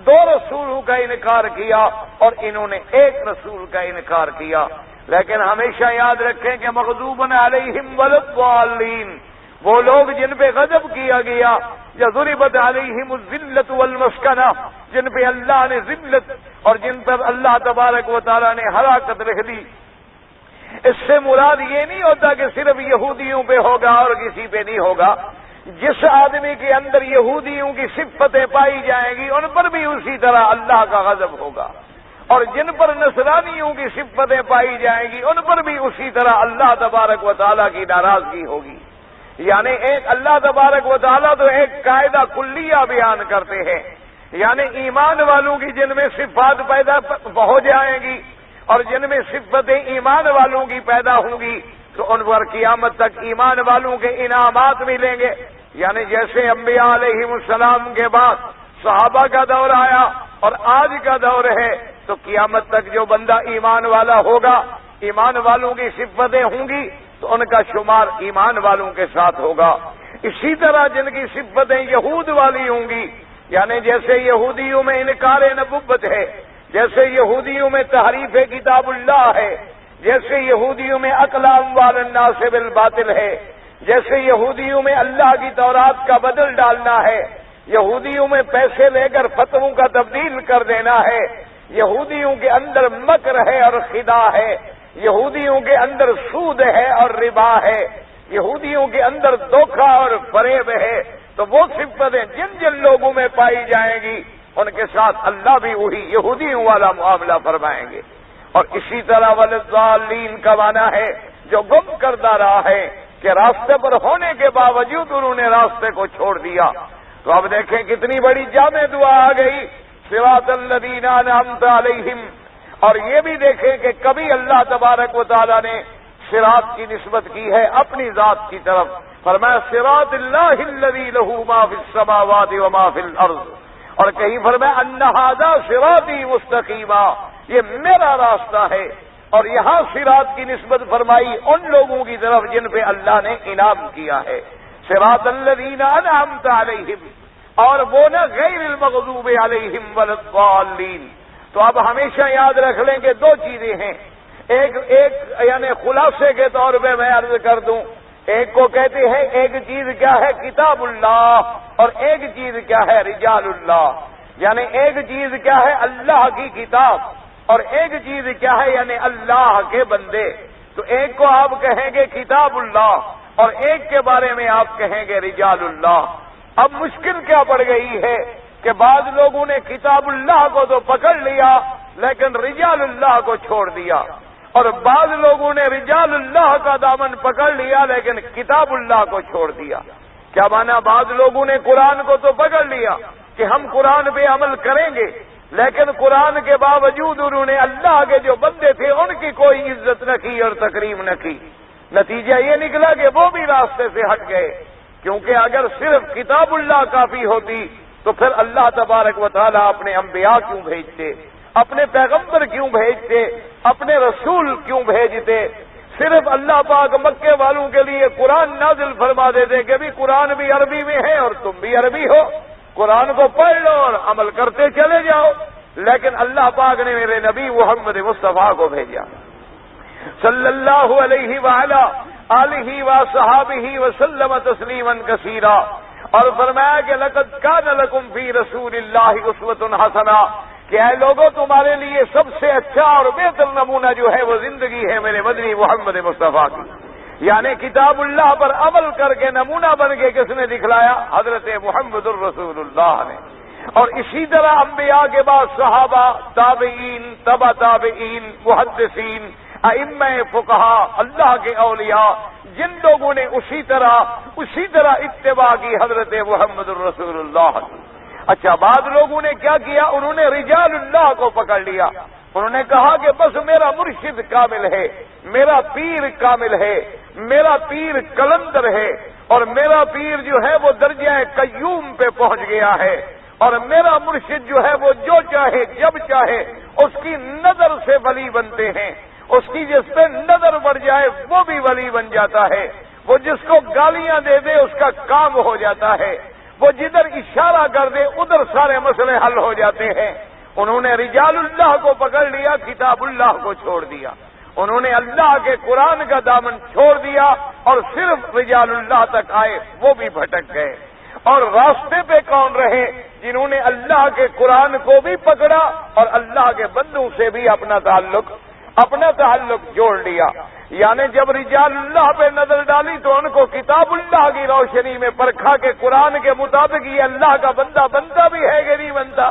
دو رسولوں کا انکار کیا، اور انہوں نے ایک رسول کا انکار کیا۔ لیکن ہمیشہ یاد رکھیں کہ مغضوب علیہم ولا الضالین، وہ لوگ جن پہ غضب کیا گیا، یا ضربت علیہم الذلۃ والمسکنہ، جن پہ اللہ نے ذلت اور جن پر اللہ تبارک و تعالیٰ نے ہلاکت لکھ دی۔ اس سے مراد یہ نہیں ہوتا کہ صرف یہودیوں پہ ہوگا اور کسی پہ نہیں ہوگا، جس آدمی کے اندر یہودیوں کی صفتیں پائی جائیں گی ان پر بھی اسی طرح اللہ کا غضب ہوگا، اور جن پر نصرانیوں کی صفتیں پائی جائیں گی ان پر بھی اسی طرح اللہ تبارک و تعالیٰ کی ناراضگی ہوگی۔ یعنی ایک اللہ تبارک و تعالیٰ تو ایک قاعدہ کلیہ بیان کرتے ہیں، یعنی ایمان والوں کی جن میں صفات پیدا ہو جائیں گی اور جن میں صفتیں ایمان والوں کی پیدا ہوں گی تو ان پر قیامت تک ایمان والوں کے انعامات ملیں گے۔ یعنی جیسے انبیاء علیہ السلام کے بعد صحابہ کا دور آیا اور آج کا دور ہے، تو قیامت تک جو بندہ ایمان والا ہوگا، ایمان والوں کی صفتیں ہوں گی تو ان کا شمار ایمان والوں کے ساتھ ہوگا۔ اسی طرح جن کی صفتیں یہود والی ہوں گی، یعنی جیسے یہودیوں میں انکار نبوت ہے، جیسے یہودیوں میں تحریف کتاب اللہ ہے، جیسے یہودیوں میں اکل اموال الناس بالباطل ہے، جیسے یہودیوں میں اللہ کی تورات کا بدل ڈالنا ہے، یہودیوں میں پیسے لے کر فتووں کا تبدیل کر دینا ہے، یہودیوں کے اندر مکر ہے اور خداع ہے، یہودیوں کے اندر سود ہے اور ربا ہے، یہودیوں کے اندر دھوکہ اور فریب ہے، تو وہ صفتیں جن جن لوگوں میں پائی جائیں گی ان کے ساتھ اللہ بھی وہی یہودیوں والا معاملہ فرمائیں گے۔ اور اسی طرح والضالین کا معنی ہے جو گم کردہ رہا ہے، کہ راستے پر ہونے کے باوجود انہوں نے راستے کو چھوڑ دیا۔ تو اب دیکھیں کتنی بڑی جامع دعا آ گئی، صراط الذین انعمت علیہم۔ اور یہ بھی دیکھیں کہ کبھی اللہ تبارک و تعالیٰ نے صراط کی نسبت کی ہے اپنی ذات کی طرف، فرمایا صراط اللہ الذی لہ ما فی السماوات و ما فی الارض، اور کہیں فرمایا ان ھذا صراطی مستقیما، یہ میرا راستہ ہے۔ اور یہاں صراط کی نسبت فرمائی ان لوگوں کی طرف جن پہ اللہ نے انعام کیا ہے، صراط الذین انعمت علیہم، اور وہ نہ غیر المغضوب علیہم ولا الضالین۔ تو اب ہمیشہ یاد رکھ لیں کہ دو چیزیں ہیں، ایک یعنی خلاصے کے طور پہ میں عرض کر دوں، ایک کو کہتے ہیں ایک چیز کیا ہے کتاب اللہ، اور ایک چیز کیا ہے رجال اللہ، یعنی ایک چیز کیا ہے اللہ کی کتاب، اور ایک چیز کیا ہے یعنی اللہ کے بندے۔ تو ایک کو آپ کہیں گے کتاب اللہ، اور ایک کے بارے میں آپ کہیں گے رجال اللہ۔ اب مشکل کیا پڑ گئی ہے کہ بعض لوگوں نے کتاب اللہ کو تو پکڑ لیا لیکن رجال اللہ کو چھوڑ دیا، اور بعض لوگوں نے رجال اللہ کا دامن پکڑ لیا لیکن کتاب اللہ کو چھوڑ دیا۔ کیا مانا؟ بعض لوگوں نے قرآن کو تو پکڑ لیا کہ ہم قرآن پہ عمل کریں گے، لیکن قرآن کے باوجود انہوں نے اللہ کے جو بندے تھے ان کی کوئی عزت نہ کی اور تکریم نہ کی۔ نتیجہ یہ نکلا کہ وہ بھی راستے سے ہٹ گئے، کیونکہ اگر صرف کتاب اللہ کافی ہوتی تو پھر اللہ تبارک و تعالیٰ اپنے انبیاء کیوں بھیجتے، اپنے پیغمبر کیوں بھیجتے، اپنے رسول کیوں بھیجتے؟ صرف اللہ پاک مکے والوں کے لیے قرآن نازل فرما دیتے کہ بھی قرآن بھی عربی میں ہے اور تم بھی عربی ہو، قرآن کو پڑھ لو اور عمل کرتے چلے جاؤ۔ لیکن اللہ پاک نے میرے نبی محمد مصطفیٰ کو بھیجا صلی اللہ علیہ وعلا آلہ وصحابہ وسلم تسلیما کثیرا، اور فرمایا کہ لقد کان لکم فی رسول اللہ اسوۃ حسنہ، کہ اے لوگوں تمہارے لیے سب سے اچھا اور بہتر نمونہ جو ہے وہ زندگی ہے میرے مدنی محمد مصطفیٰ کی۔ یعنی کتاب اللہ پر عمل کر کے نمونہ بن کے کس نے دکھلایا؟ حضرت محمد الرسول اللہ نے۔ اور اسی طرح انبیاء کے بعد صحابہ، تابعین، تبع تابعین، محدثین، ائمہ فقہا، اللہ کے اولیاء، جن لوگوں نے اسی طرح اتباع کی حضرت محمد الرسول اللہ کی۔ اچھا، بعض لوگوں نے کیا کیا؟ انہوں نے رجال اللہ کو پکڑ لیا، انہوں نے کہا کہ بس میرا مرشد کامل ہے، میرا پیر کامل ہے، میرا پیر کلندر ہے، اور میرا پیر جو ہے وہ درجہ قیوم پہ پہنچ گیا ہے، اور میرا مرشد جو ہے وہ جو چاہے جب چاہے اس کی نظر سے ولی بنتے ہیں، اس کی جس پہ نظر پڑ جائے وہ بھی ولی بن جاتا ہے، وہ جس کو گالیاں دے دے اس کا کام ہو جاتا ہے، وہ جدھر اشارہ کر دے ادھر سارے مسئلے حل ہو جاتے ہیں۔ انہوں نے رجال اللہ کو پکڑ لیا، کتاب اللہ کو چھوڑ دیا، انہوں نے اللہ کے قرآن کا دامن چھوڑ دیا اور صرف رجال اللہ تک آئے، وہ بھی بھٹک گئے۔ اور راستے پہ کون رہے؟ جنہوں نے اللہ کے قرآن کو بھی پکڑا اور اللہ کے بندوں سے بھی اپنا تعلق جوڑ لیا۔ یعنی جب رجال اللہ پہ نظر ڈالی تو ان کو کتاب اللہ کی روشنی میں پرکھا کہ قرآن کے مطابق یہ اللہ کا بندہ بنتا بھی ہے کہ نہیں بنتا۔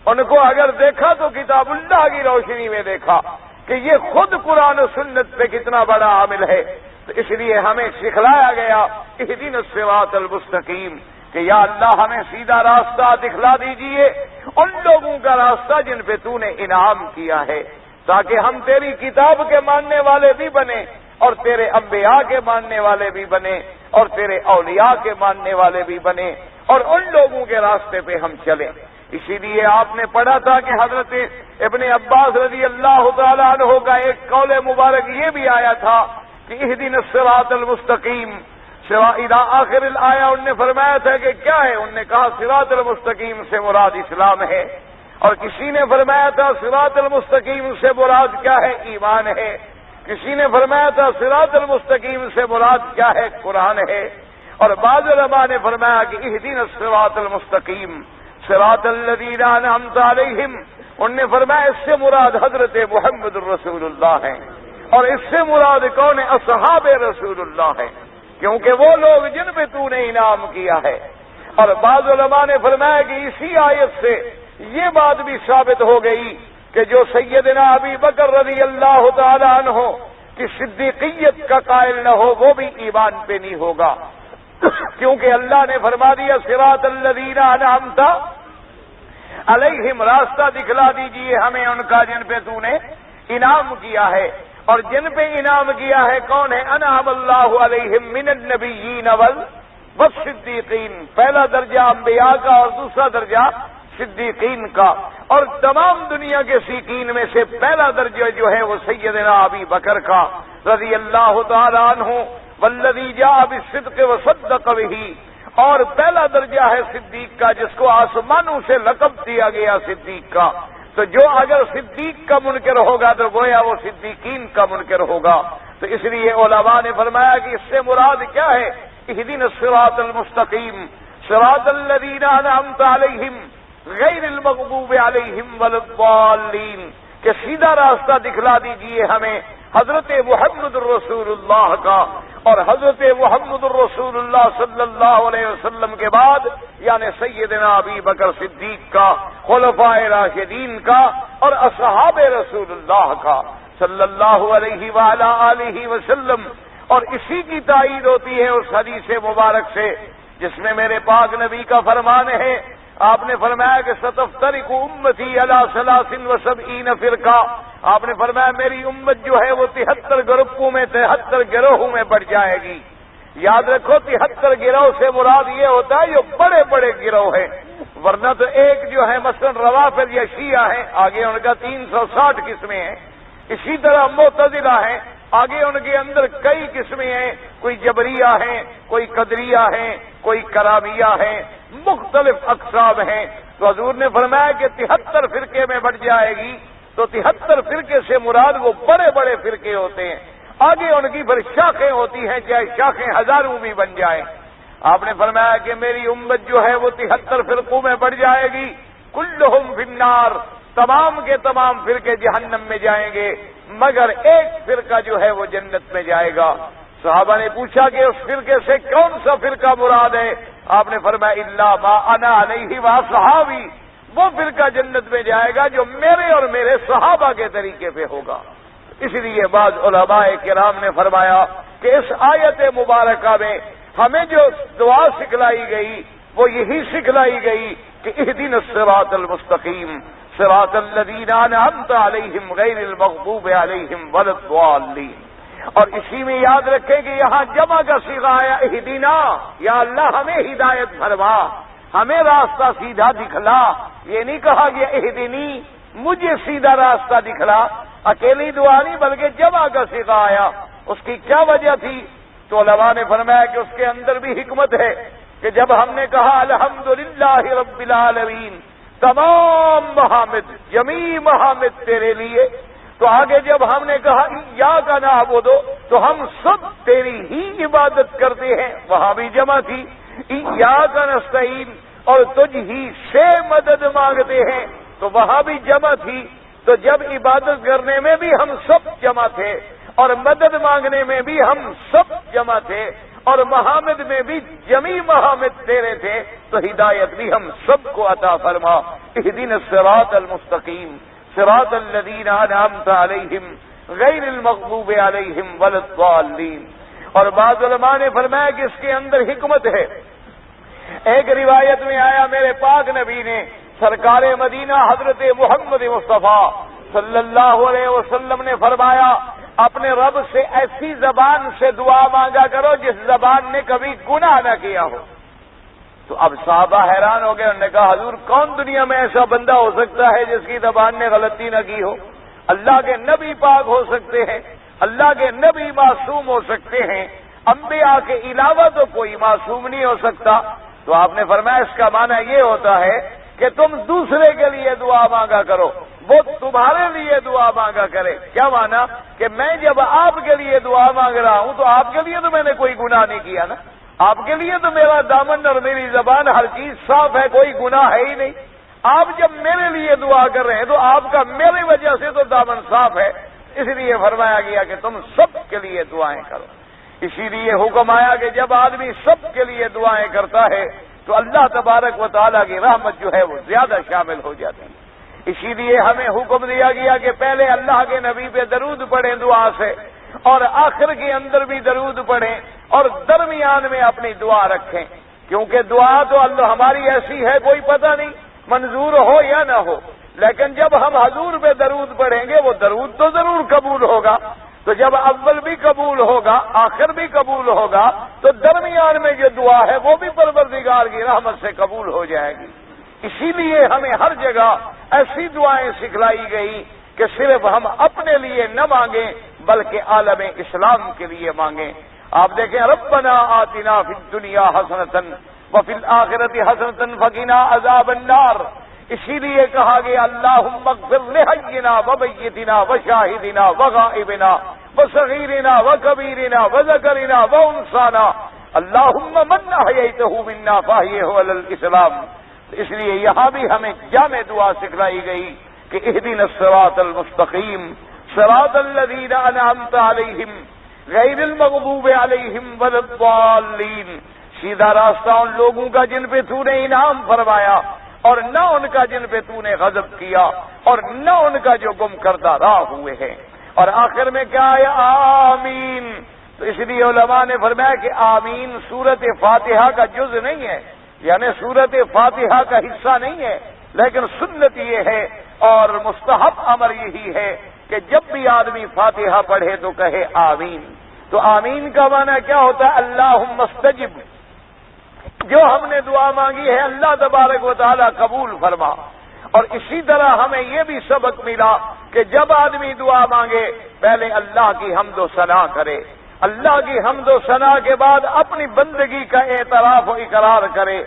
ان کو اگر دیکھا تو کتاب اللہ کی روشنی میں دیکھا کہ یہ خود قرآن و سنت پہ کتنا بڑا عامل ہے۔ تو اس لیے ہمیں سکھلایا گیا اہدنا الصراط المستقیم، کہ یا اللہ ہمیں سیدھا راستہ دکھلا دیجئے، ان لوگوں کا راستہ جن پہ تو نے انعام کیا ہے، تاکہ ہم تیری کتاب کے ماننے والے بھی بنے اور تیرے انبیاء کے ماننے والے بھی بنے اور تیرے اولیاء کے ماننے والے بھی بنے اور ان لوگوں کے راستے پہ ہم چلیں۔ اسی لیے آپ نے پڑھا تھا کہ حضرت ابن عباس رضی اللہ تعالیٰ عنہ کا ایک قول مبارک یہ بھی آیا تھا کہ اہدنا الصراط المستقیم، اذا آخر الآیہ انہوں نے فرمایا تھا کہ کیا ہے؟ انہوں نے کہا صراط المستقیم سے مراد اسلام ہے، اور کسی نے فرمایا تھا صراط المستقیم سے مراد کیا ہے؟ ایمان ہے، کسی نے فرمایا تھا صراط المستقیم سے مراد کیا ہے؟ قرآن ہے، اور بعض علماء نے فرمایا کہ اہدنا الصراط المستقیم صراط الذین انعمت علیہم، انہوں نے فرمایا اس سے مراد حضرت محمد الرسول اللہ ہے، اور اس سے مراد کون ہے؟ اصحاب رسول اللہ ہے، کیونکہ وہ لوگ جن پہ تو نے انعام کیا ہے۔ اور بعض علماء نے فرمایا کہ اسی آیت سے یہ بات بھی ثابت ہو گئی کہ جو سیدنا ابی بکر رضی اللہ تعالی عنہ کی صدیقیت کا قائل نہ ہو وہ بھی ایمان پہ نہیں ہوگا، کیونکہ اللہ نے فرما دیا صراط الذین انعمت علیہم، راستہ دکھلا دیجئے ہمیں ان کا جن پہ تو نے انعام کیا ہے، اور جن پہ انعام کیا ہے کون ہے؟ انعم اللہ علیہم من النبیین والصدیقین، پہلا درجہ انبیاء کا اور دوسرا درجہ صدیقین کا، اور تمام دنیا کے صدیقین میں سے پہلا درجہ جو ہے وہ سیدنا ابی بکر کا رضی اللہ تعالی عنہ، والذی جاء بالصدق وصدق بہ، اور پہلا درجہ ہے صدیق کا جس کو آسمانوں سے لقب دیا گیا صدیق کا، تو جو اگر صدیق کا منکر ہوگا تو گویا وہ صدیقین کا منکر ہوگا. تو اس لیے علماء نے فرمایا کہ اس سے مراد کیا ہے؟ اہدنا الصراط المستقیم صراط الذین انعمت علیہم غیر المغضوب علیہم ولا الضالین، کہ سیدھا راستہ دکھلا دیجئے ہمیں حضرت محمد الرسول اللہ کا، اور حضرت محمد الرسول اللہ صلی اللہ علیہ وسلم کے بعد یعنی سیدنا ابی بکر صدیق کا، خلفائے راشدین کا، اور اصحاب رسول اللہ کا صلی اللہ علیہ وعلی آلہ وسلم. اور اسی کی تائید ہوتی ہے اس حدیث مبارک سے جس میں میرے پاک نبی کا فرمان ہے. آپ نے فرمایا کہ ستفترق امتی علی 73 فرقہ. آپ نے فرمایا میری امت جو ہے وہ 73 گروپوں میں 73 گروہوں میں بڑھ جائے گی. یاد رکھو 73 گروہ سے مراد یہ ہوتا ہے جو بڑے بڑے گروہ ہیں، ورنہ تو ایک جو ہے مثلا روافض یا شیعہ ہیں، آگے ان کا 360 قسمیں ہیں. اسی طرح معتزلہ ہیں، آگے ان کے اندر کئی قسمیں ہیں، کوئی جبریہ ہیں، کوئی قدریہ ہیں، کوئی کرامیہ ہیں، مختلف اقسام ہیں. تو حضور نے فرمایا کہ 73 فرقے میں بڑھ جائے گی. تو 73 فرقے سے مراد وہ بڑے بڑے فرقے ہوتے ہیں. آگے ان کی پھر شاخیں ہوتی ہیں، چاہے شاخیں ہزاروں بھی بن جائیں. آپ نے فرمایا کہ میری امت جو ہے وہ 73 فرقوں میں بڑھ جائے گی. کلہم فی النار، تمام کے تمام فرقے جہنم میں جائیں گے مگر ایک فرقہ جو ہے وہ جنت میں جائے گا. صحابہ نے پوچھا کہ اس فرقے سے کون سا فرقہ مراد ہے؟ آپ نے فرمایا الا ما انا علیہ واصحابی، وہ فرقہ جنت میں جائے گا جو میرے اور میرے صحابہ کے طریقے پہ ہوگا. اس لیے بعض علماء کرام نے فرمایا کہ اس آیت مبارکہ میں ہمیں جو دعا سکھلائی گئی وہ یہی سکھلائی گئی کہ اہدنا الصراط المستقیم صراط الذین انعمت علیہم غیر المغضوب علیہم ولا الضالین. اور اسی میں یاد رکھیں کہ یہاں جمع کا صیغہ آیا اہدنا، یا اللہ ہمیں ہدایت فرما، ہمیں راستہ سیدھا دکھلا. یہ نہیں کہا گیا اہدنی، مجھے سیدھا راستہ دکھلا. اکیلی دعا نہیں بلکہ جمع کا صیغہ آیا. اس کی کیا وجہ تھی؟ تو علماء نے فرمایا کہ اس کے اندر بھی حکمت ہے کہ جب ہم نے کہا الحمدللہ رب العالمین، تمام محامد جمیع محامد تیرے لیے، تو آگے جب ہم نے کہا ایاک نعبد تو ہم سب تیری ہی عبادت کرتے ہیں، وہاں بھی جمع تھی. ایاک نستعین، اور تجھ ہی سے مدد مانگتے ہیں، تو وہاں بھی جمع تھی. تو جب عبادت کرنے میں بھی ہم سب جمع تھے اور مدد مانگنے میں بھی ہم سب جمع تھے اور محامد میں بھی جمیع محامد تیرے تھے، تو ہدایت بھی ہم سب کو عطا فرما. اہدنا الصراط المستقیم صراط الذین انعمت علیہم غیر المغضوب علیہم ولا الضالین. اور بعض علماء نے فرمایا کہ اس کے اندر حکمت ہے. ایک روایت میں آیا میرے پاک نبی نے سرکار مدینہ حضرت محمد مصطفیٰ صلی اللہ علیہ وسلم نے فرمایا اپنے رب سے ایسی زبان سے دعا مانگا کرو جس زبان نے کبھی گناہ نہ کیا ہو. تو اب صحابہ حیران ہو گئے، انہوں نے کہا حضور کون دنیا میں ایسا بندہ ہو سکتا ہے جس کی زبان نے غلطی نہ کی ہو؟ اللہ کے نبی پاک ہو سکتے ہیں، اللہ کے نبی معصوم ہو سکتے ہیں، انبیاء کے علاوہ تو کوئی معصوم نہیں ہو سکتا. تو آپ نے فرمایا اس کا معنی یہ ہوتا ہے کہ تم دوسرے کے لیے دعا مانگا کرو، وہ تمہارے لیے دعا مانگا کرے. کیا مانا؟ کہ میں جب آپ کے لیے دعا مانگ رہا ہوں تو آپ کے لیے تو میں نے کوئی گناہ نہیں کیا نا، آپ کے لیے تو میرا دامن اور میری زبان ہر چیز صاف ہے، کوئی گناہ ہے ہی نہیں. آپ جب میرے لیے دعا کر رہے ہیں تو آپ کا میری وجہ سے تو دامن صاف ہے. اس لیے فرمایا گیا کہ تم سب کے لیے دعائیں کرو. اسی لیے حکم آیا کہ جب آدمی سب کے لیے دعائیں کرتا ہے تو اللہ تبارک و تعالیٰ کی رحمت جو ہے وہ زیادہ شامل ہو جاتی ہے. اسی لیے ہمیں حکم دیا گیا کہ پہلے اللہ کے نبی پہ درود پڑھیں دعا سے، اور آخر کے اندر بھی درود پڑھیں، اور درمیان میں اپنی دعا رکھیں، کیونکہ دعا تو اللہ ہماری ایسی ہے کوئی پتہ نہیں منظور ہو یا نہ ہو. لیکن جب ہم حضور پہ درود پڑھیں گے وہ درود تو ضرور قبول ہوگا. تو جب اول بھی قبول ہوگا آخر بھی قبول ہوگا تو درمیان میں جو دعا ہے وہ بھی پروردگار کی رحمت سے قبول ہو جائے گی. اسی لیے ہمیں ہر جگہ ایسی دعائیں سکھلائی گئی کہ صرف ہم اپنے لیے نہ مانگیں بلکہ عالم اسلام کے لیے مانگیں. آپ دیکھیں ربنا آتنا فی الدنیا حسنۃ وفی الآخرۃ حسنۃ وقنا عذاب النار. اسی لیے کہا گیا اللہم اغفر لحینا ومیتنا وشاہدنا وغائبنا وصغیرنا وکبیرنا وذکرنا وانثانا اللہم من احییتہ منا فاحیہ علی الاسلام. اس لیے یہاں بھی ہمیں جامع دعا سکھلائی گئی کہ اہدنا الصراط المستقیم صراط الذین انعمت علیہم غیر المغضوب علیہم ولا الضالین. سیدھا راستہ ان لوگوں کا جن پہ تو نے انعام فرمایا اور نہ ان کا جن پہ تو نے غضب کیا اور نہ ان کا جو گم کردہ راہ ہوئے ہیں. اور آخر میں کیا ہے؟ آمین. تو اس لیے علماء نے فرمایا کہ آمین سورت فاتحہ کا جز نہیں ہے، یعنی سورت فاتحہ کا حصہ نہیں ہے، لیکن سنت یہ ہے اور مستحب امر یہی ہے کہ جب بھی آدمی فاتحہ پڑھے تو کہے آمین. تو آمین کا معنی کیا ہوتا ہے؟ اللہم استجب، جو ہم نے دعا مانگی ہے اللہ تبارک و تعالی قبول فرما. اور اسی طرح ہمیں یہ بھی سبق ملا کہ جب آدمی دعا مانگے پہلے اللہ کی حمد و ثنا کرے، اللہ کی حمد و ثنا کے بعد اپنی بندگی کا اعتراف و اقرار کرے،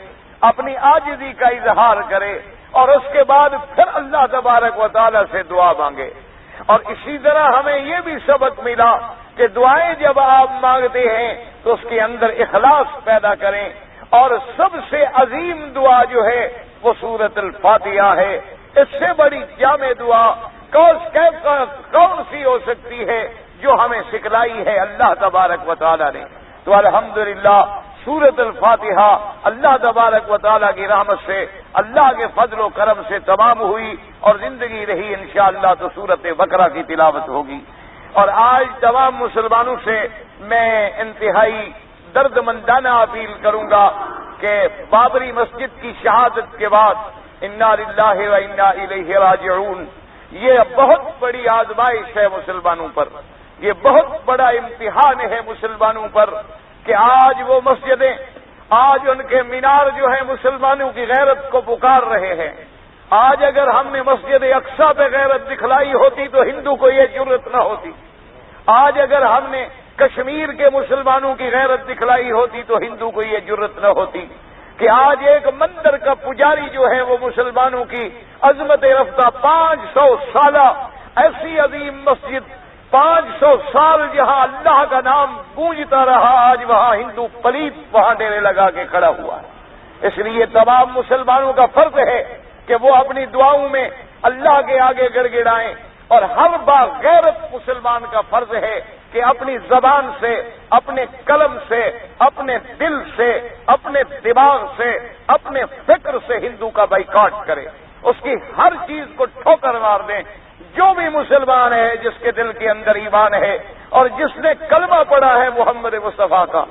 اپنی عاجزی کا اظہار کرے، اور اس کے بعد پھر اللہ تبارک و تعالی سے دعا مانگے. اور اسی طرح ہمیں یہ بھی سبق ملا کہ دعائیں جب آپ مانگتے ہیں تو اس کے اندر اخلاص پیدا کریں. اور سب سے عظیم دعا جو ہے وہ سورۃ الفاتحہ ہے. اس سے بڑی جامع دعا کون سی ہو سکتی ہے جو ہمیں سکھلائی ہے اللہ تبارک و تعالی نے. تو الحمدللہ سورۃ الفاتحہ اللہ تبارک و تعالی کی رحمت سے، اللہ کے فضل و کرم سے تمام ہوئی، اور زندگی رہی انشاءاللہ تو سورۃ بقرہ کی تلاوت ہوگی. اور آج تمام مسلمانوں سے میں انتہائی درد مندانہ اپیل کروں گا کہ بابری مسجد کی شہادت کے بعد انا للہ و انا الیہ راجعون، یہ بہت بڑی آزمائش ہے مسلمانوں پر، یہ بہت بڑا امتحان ہے مسلمانوں پر کہ آج وہ مسجدیں، آج ان کے مینار جو ہیں مسلمانوں کی غیرت کو پکار رہے ہیں. آج اگر ہم نے مسجد اقصی پہ غیرت دکھلائی ہوتی تو ہندو کو یہ جرأت نہ ہوتی. آج اگر ہم نے کشمیر کے مسلمانوں کی غیرت دکھلائی ہوتی تو ہندو کو یہ جرأت نہ ہوتی کہ آج ایک مندر کا پجاری جو ہے وہ مسلمانوں کی عظمت رفتہ 500 سالہ ایسی عظیم مسجد، 500 سال جہاں اللہ کا نام گونجتا رہا، آج وہاں ہندو پلیت وہاں ڈیرے لگا کے کھڑا ہوا ہے. اس لیے تمام مسلمانوں کا فرض ہے کہ وہ اپنی دعاؤں میں اللہ کے آگے گڑ گڑائیں. اور ہر بار غیرت مسلمان کا فرض ہے کہ اپنی زبان سے، اپنے قلم سے، اپنے دل سے، اپنے دماغ سے، اپنے فکر سے ہندو کا بائیکاٹ کرے، اس کی ہر چیز کو ٹھوکر مار دیں. جو بھی مسلمان ہے جس کے دل کے اندر ایمان ہے اور جس نے کلمہ پڑھا ہے محمد مصطفیٰ کا،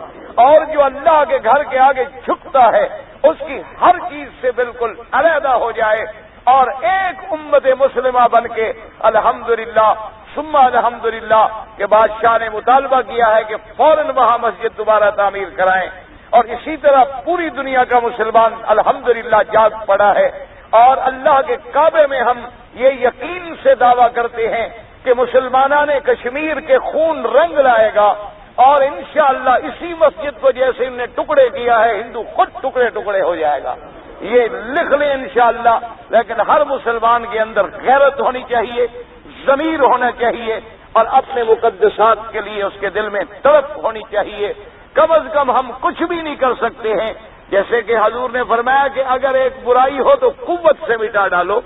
اور جو اللہ کے گھر کے آگے جھکتا ہے، اس کی ہر چیز سے بالکل علیحدہ ہو جائے اور ایک امت مسلمہ بن کے الحمدللہ ثم الحمدللہ کے بادشاہ نے مطالبہ کیا ہے کہ فوراً وہاں مسجد دوبارہ تعمیر کرائیں. اور اسی طرح پوری دنیا کا مسلمان الحمدللہ جاگ پڑا ہے. اور اللہ کے کعبے میں ہم یہ یقین سے دعویٰ کرتے ہیں کہ مسلمانوں نے کشمیر کے خون رنگ لائے گا، اور انشاءاللہ اسی مسجد کو جیسے انہوں نے ٹکڑے کیا ہے ہندو خود ٹکڑے ٹکڑے ہو جائے گا. یہ لکھ لیں انشاءاللہ. لیکن ہر مسلمان کے اندر غیرت ہونی چاہیے، ضمیر ہونا چاہیے، اور اپنے مقدسات کے لیے اس کے دل میں تڑپ ہونی چاہیے. کم از کم ہم کچھ بھی نہیں کر سکتے ہیں، جیسے کہ حضور نے فرمایا کہ اگر ایک برائی ہو تو قوت سے مٹا ڈالو،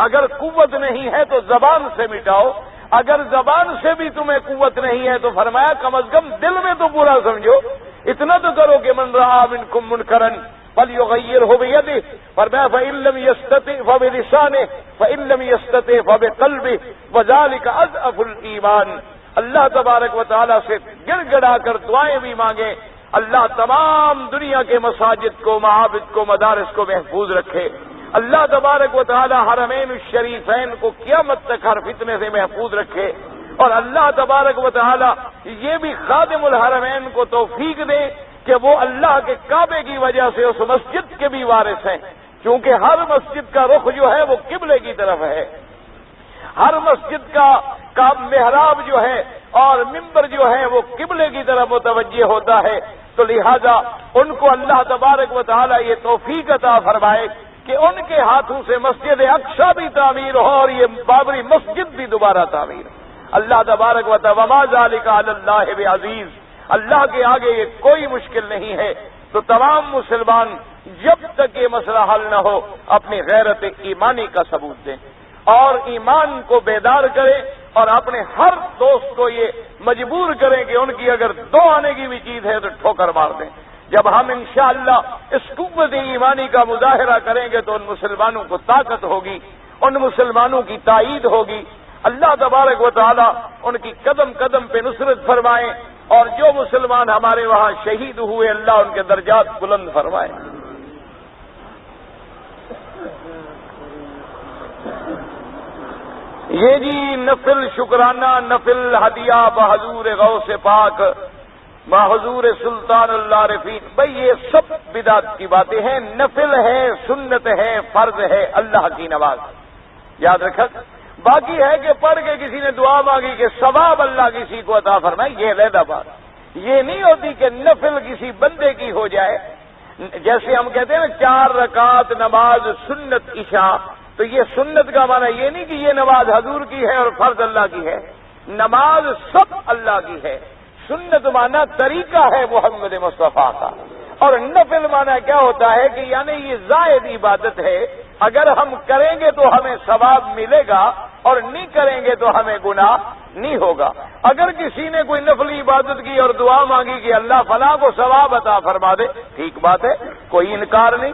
اگر قوت نہیں ہے تو زبان سے مٹاؤ، اگر زبان سے بھی تمہیں قوت نہیں ہے تو فرمایا کم از کم دل میں تو برا سمجھو. اتنا تو کرو کہ من رأى منكم منكرا فليغيره بيده، فرمایا فإن لم يستطع فبلسانه فإن لم يستطع فبقلبه وذلك أضعف الإيمان. اللہ تبارک و تعالیٰ سے گڑ گڑا کر دعائیں بھی مانگیں. اللہ تمام دنیا کے مساجد کو، معابد کو، مدارس کو محفوظ رکھے. اللہ تبارک و تعالیٰ حرمین الشریفین کو قیامت تک ہر فتنے سے محفوظ رکھے. اور اللہ تبارک و تعالیٰ یہ بھی خادم الحرمین کو توفیق دے کہ وہ اللہ کے کعبے کی وجہ سے اس مسجد کے بھی وارث ہیں، کیونکہ ہر مسجد کا رخ جو ہے وہ قبلے کی طرف ہے. ہر مسجد کا محراب جو ہے اور منبر جو ہے وہ قبلے کی طرف متوجہ ہوتا ہے. تو لہذا ان کو اللہ تبارک و تعالیٰ یہ توفیق عطا فرمائے کہ ان کے ہاتھوں سے مسجد اقصی بھی تعمیر ہو اور یہ بابری مسجد بھی دوبارہ تعمیر ہو۔ اللہ تبارک و تعالی وما ذالک علی اللہ بعزیز، اللہ کے آگے یہ کوئی مشکل نہیں ہے۔ تو تمام مسلمان جب تک یہ مسئلہ حل نہ ہو اپنی غیرت ایمانی کا ثبوت دیں اور ایمان کو بیدار کریں، اور اپنے ہر دوست کو یہ مجبور کریں کہ ان کی اگر دو آنے کی بھی چیز ہے تو ٹھوکر مار دیں۔ جب ہم انشاءاللہ اس قوت ایمانی کا مظاہرہ کریں گے تو ان مسلمانوں کو طاقت ہوگی، ان مسلمانوں کی تائید ہوگی، اللہ تبارک و تعالی ان کی قدم قدم پہ نصرت فرمائے، اور جو مسلمان ہمارے وہاں شہید ہوئے اللہ ان کے درجات بلند فرمائے۔ یہ جی نفل شکرانہ، نفل ہدیہ بحضور غوث پاک، بحضور سلطان اللہ عارفین، بھئی یہ سب بدعت کی باتیں ہیں۔ نفل ہے، سنت ہے، فرض ہے، اللہ کی نواز، یاد رکھا۔ باقی ہے کہ پڑھ کے کسی نے دعا مانگی کہ ثواب اللہ کسی کو عطا فرمائے، یہ علیحدہ بات۔ یہ نہیں ہوتی کہ نفل کسی بندے کی ہو جائے، جیسے ہم کہتے ہیں نا 4 رکعت نماز سنت عشاء، تو یہ سنت کا معنی یہ نہیں کہ یہ نماز حضور کی ہے اور فرض اللہ کی ہے، نماز سب اللہ کی ہے۔ سنت معنی طریقہ ہے محمد مصطفیٰ کا، اور نفل معنی کیا ہوتا ہے کہ یعنی یہ زائد عبادت ہے، اگر ہم کریں گے تو ہمیں ثواب ملے گا اور نہیں کریں گے تو ہمیں گناہ نہیں ہوگا۔ اگر کسی نے کوئی نفلی عبادت کی اور دعا مانگی کہ اللہ فلاں کو ثواب عطا فرما دے، ٹھیک بات ہے، کوئی انکار نہیں،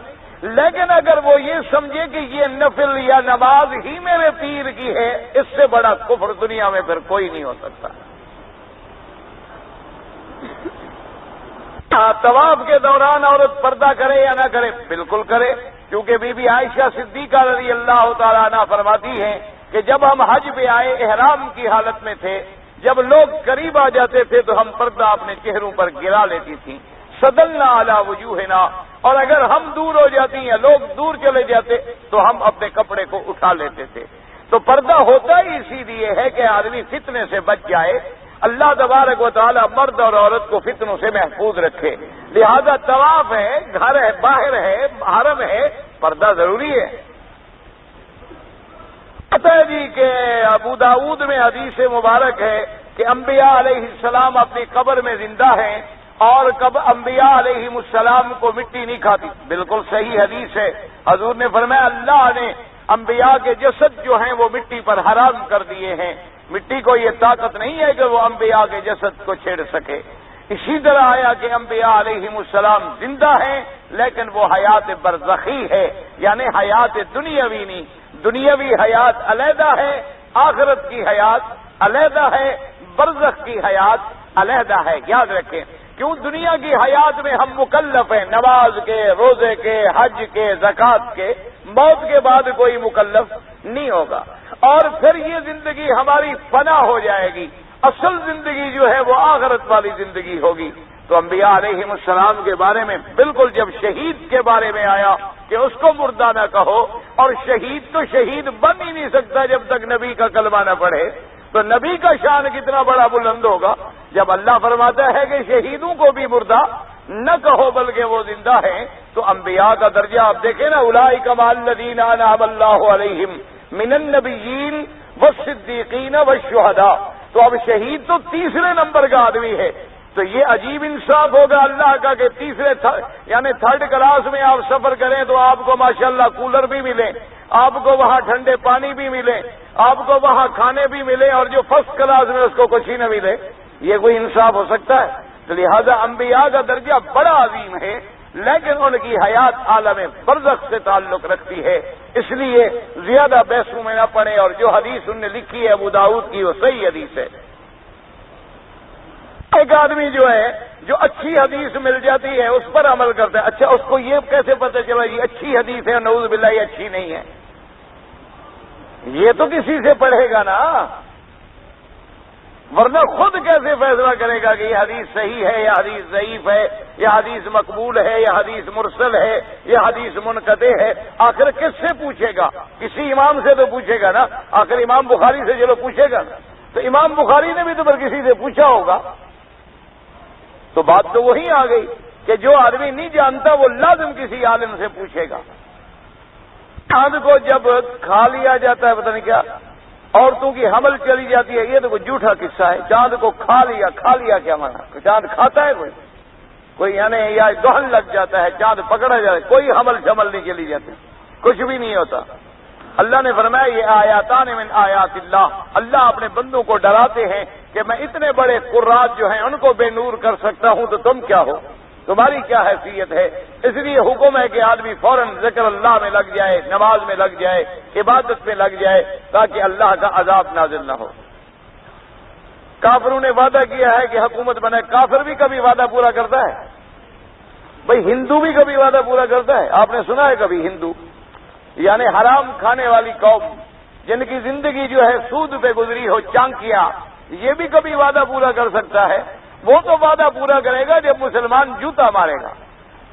لیکن اگر وہ یہ سمجھے کہ یہ نفل یا نماز ہی میرے پیر کی ہے، اس سے بڑا کفر دنیا میں پھر کوئی نہیں ہو سکتا۔ طواف کے دوران عورت پردہ کرے یا نہ کرے، بالکل کرے، کیونکہ بی بی عائشہ صدیقہ رضی اللہ تعالیٰ عنہ فرماتی ہیں کہ جب ہم حج پہ آئے احرام کی حالت میں تھے، جب لوگ قریب آ جاتے تھے تو ہم پردہ اپنے چہروں پر گرا لیتی تھیں، صدلنا علی وجوہنا، اور اگر ہم دور ہو جاتی ہیں، لوگ دور چلے جاتے تو ہم اپنے کپڑے کو اٹھا لیتے تھے۔ تو پردہ ہوتا ہی اسی لیے ہے کہ آدمی فتنے سے بچ جائے، اللہ تبارک و تعالی مرد اور عورت کو فتنوں سے محفوظ رکھے، لہذا طواف ہے، گھر ہے، باہر ہے، حرم ہے، پردہ ضروری ہے۔ پتہ ہے جی کہ ابو داؤد میں حدیث مبارک ہے کہ انبیاء علیہ السلام اپنی قبر میں زندہ ہیں اور کب انبیاء علیہ السلام کو مٹی نہیں کھاتی، بالکل صحیح حدیث ہے۔ حضور نے فرمایا اللہ نے انبیاء کے جسد جو ہیں وہ مٹی پر حرام کر دیے ہیں، مٹی کو یہ طاقت نہیں ہے کہ وہ انبیاء کے جسد کو چھیڑ سکے۔ اسی طرح آیا کہ انبیاء علیہ السلام زندہ ہیں لیکن وہ حیات برزخی ہے، یعنی حیات دنیاوی نہیں، دنیاوی حیات علیحدہ ہے، آخرت کی حیات علیحدہ ہے، برزخ کی حیات علیحدہ ہے، یاد رکھیں۔ کیوں دنیا کی حیات میں ہم مکلف ہیں، نماز کے، روزے کے، حج کے، زکوٰۃ کے، موت کے بعد کوئی مکلف نہیں ہوگا، اور پھر یہ زندگی ہماری فنا ہو جائے گی، اصل زندگی جو ہے وہ آخرت والی زندگی ہوگی۔ تو انبیاء علیہ السلام کے بارے میں بالکل جب شہید کے بارے میں آیا کہ اس کو مردہ نہ کہو، اور شہید تو شہید بن ہی نہیں سکتا جب تک نبی کا کلمہ نہ پڑھے، تو نبی کا شان کتنا بڑا بلند ہوگا جب اللہ فرماتا ہے کہ شہیدوں کو بھی مردہ نہ کہو بلکہ وہ زندہ ہیں۔ تو انبیاء کا درجہ آپ دیکھیں نا، اولئک مع الذین انعم اللہ علیہم من النبیین والصدیقین والشہداء، تو اب شہید تو تیسرے نمبر کا آدمی ہے۔ تو یہ عجیب انصاف ہوگا اللہ کا کہ تیسرے یعنی 3rd کلاس میں آپ سفر کریں تو آپ کو ماشاءاللہ کولر بھی ملے، آپ کو وہاں ٹھنڈے پانی بھی ملے، آپ کو وہاں کھانے بھی ملے، اور جو 1st کلاس میں اس کو کچھ ہی نہ ملے، یہ کوئی انصاف ہو سکتا ہے؟ تو لہذا انبیاء کا درجہ بڑا عظیم ہے، لیکن ان کی حیات عالم برزخ سے تعلق رکھتی ہے، اس لیے زیادہ بحثوں میں نہ پڑے، اور جو حدیث انہوں نے لکھی ہے ابو داؤد کی وہ صحیح حدیث ہے۔ ایک آدمی جو ہے جو اچھی حدیث مل جاتی ہے اس پر عمل کرتا ہے، اچھا اس کو یہ کیسے پتہ چلا یہ اچھی حدیث ہے، نعوذ باللہ یہ اچھی نہیں ہے؟ یہ تو کسی سے پڑھے گا نا، ورنہ خود کیسے فیصلہ کرے گا کہ یہ حدیث صحیح ہے یا حدیث ضعیف ہے یا حدیث مقبول ہے یا حدیث مرسل ہے یا حدیث منقطع ہے؟ آخر کس سے پوچھے گا؟ کسی امام سے تو پوچھے گا نا، آخر امام بخاری سے چلو پوچھے گا نا، تو امام بخاری نے بھی تو پھر کسی سے پوچھا ہوگا۔ تو بات تو وہی آ گئی کہ جو آدمی نہیں جانتا وہ لازم کسی عالم سے پوچھے گا۔ چاند کو جب کھا لیا جاتا ہے پتہ نہیں کیا، عورتوں کی حمل چلی جاتی ہے، یہ تو کوئی جھوٹا قصہ ہے۔ چاند کو کھا لیا کیا مانا؟ چاند کھاتا ہے کوئی یعنی یا دہن لگ جاتا ہے، چاند پکڑا جاتا ہے، کوئی حمل شمل نہیں چلی جاتی، کچھ بھی نہیں ہوتا۔ اللہ نے فرمایا یہ آیاتان من آیات اللہ، اللہ اپنے بندوں کو ڈراتے ہیں کہ میں اتنے بڑے قرات جو ہیں ان کو بے نور کر سکتا ہوں، تو تم کیا ہو، تمہاری کیا حیثیت ہے؟ اس لیے حکم ہے کہ آدمی فوراً ذکر اللہ میں لگ جائے، نماز میں لگ جائے، عبادت میں لگ جائے، تاکہ اللہ کا عذاب نازل نہ ہو۔ کافروں نے وعدہ کیا ہے کہ حکومت بنے، کافر بھی کبھی وعدہ پورا کرتا ہے؟ بھئی ہندو بھی کبھی وعدہ پورا کرتا ہے؟ آپ نے سنا ہے کبھی ہندو یعنی حرام کھانے والی قوم جن کی زندگی جو ہے سود پہ گزری ہو، چانکیاں، یہ بھی کبھی وعدہ پورا کر سکتا ہے؟ وہ تو وعدہ پورا کرے گا جب مسلمان جوتا مارے گا،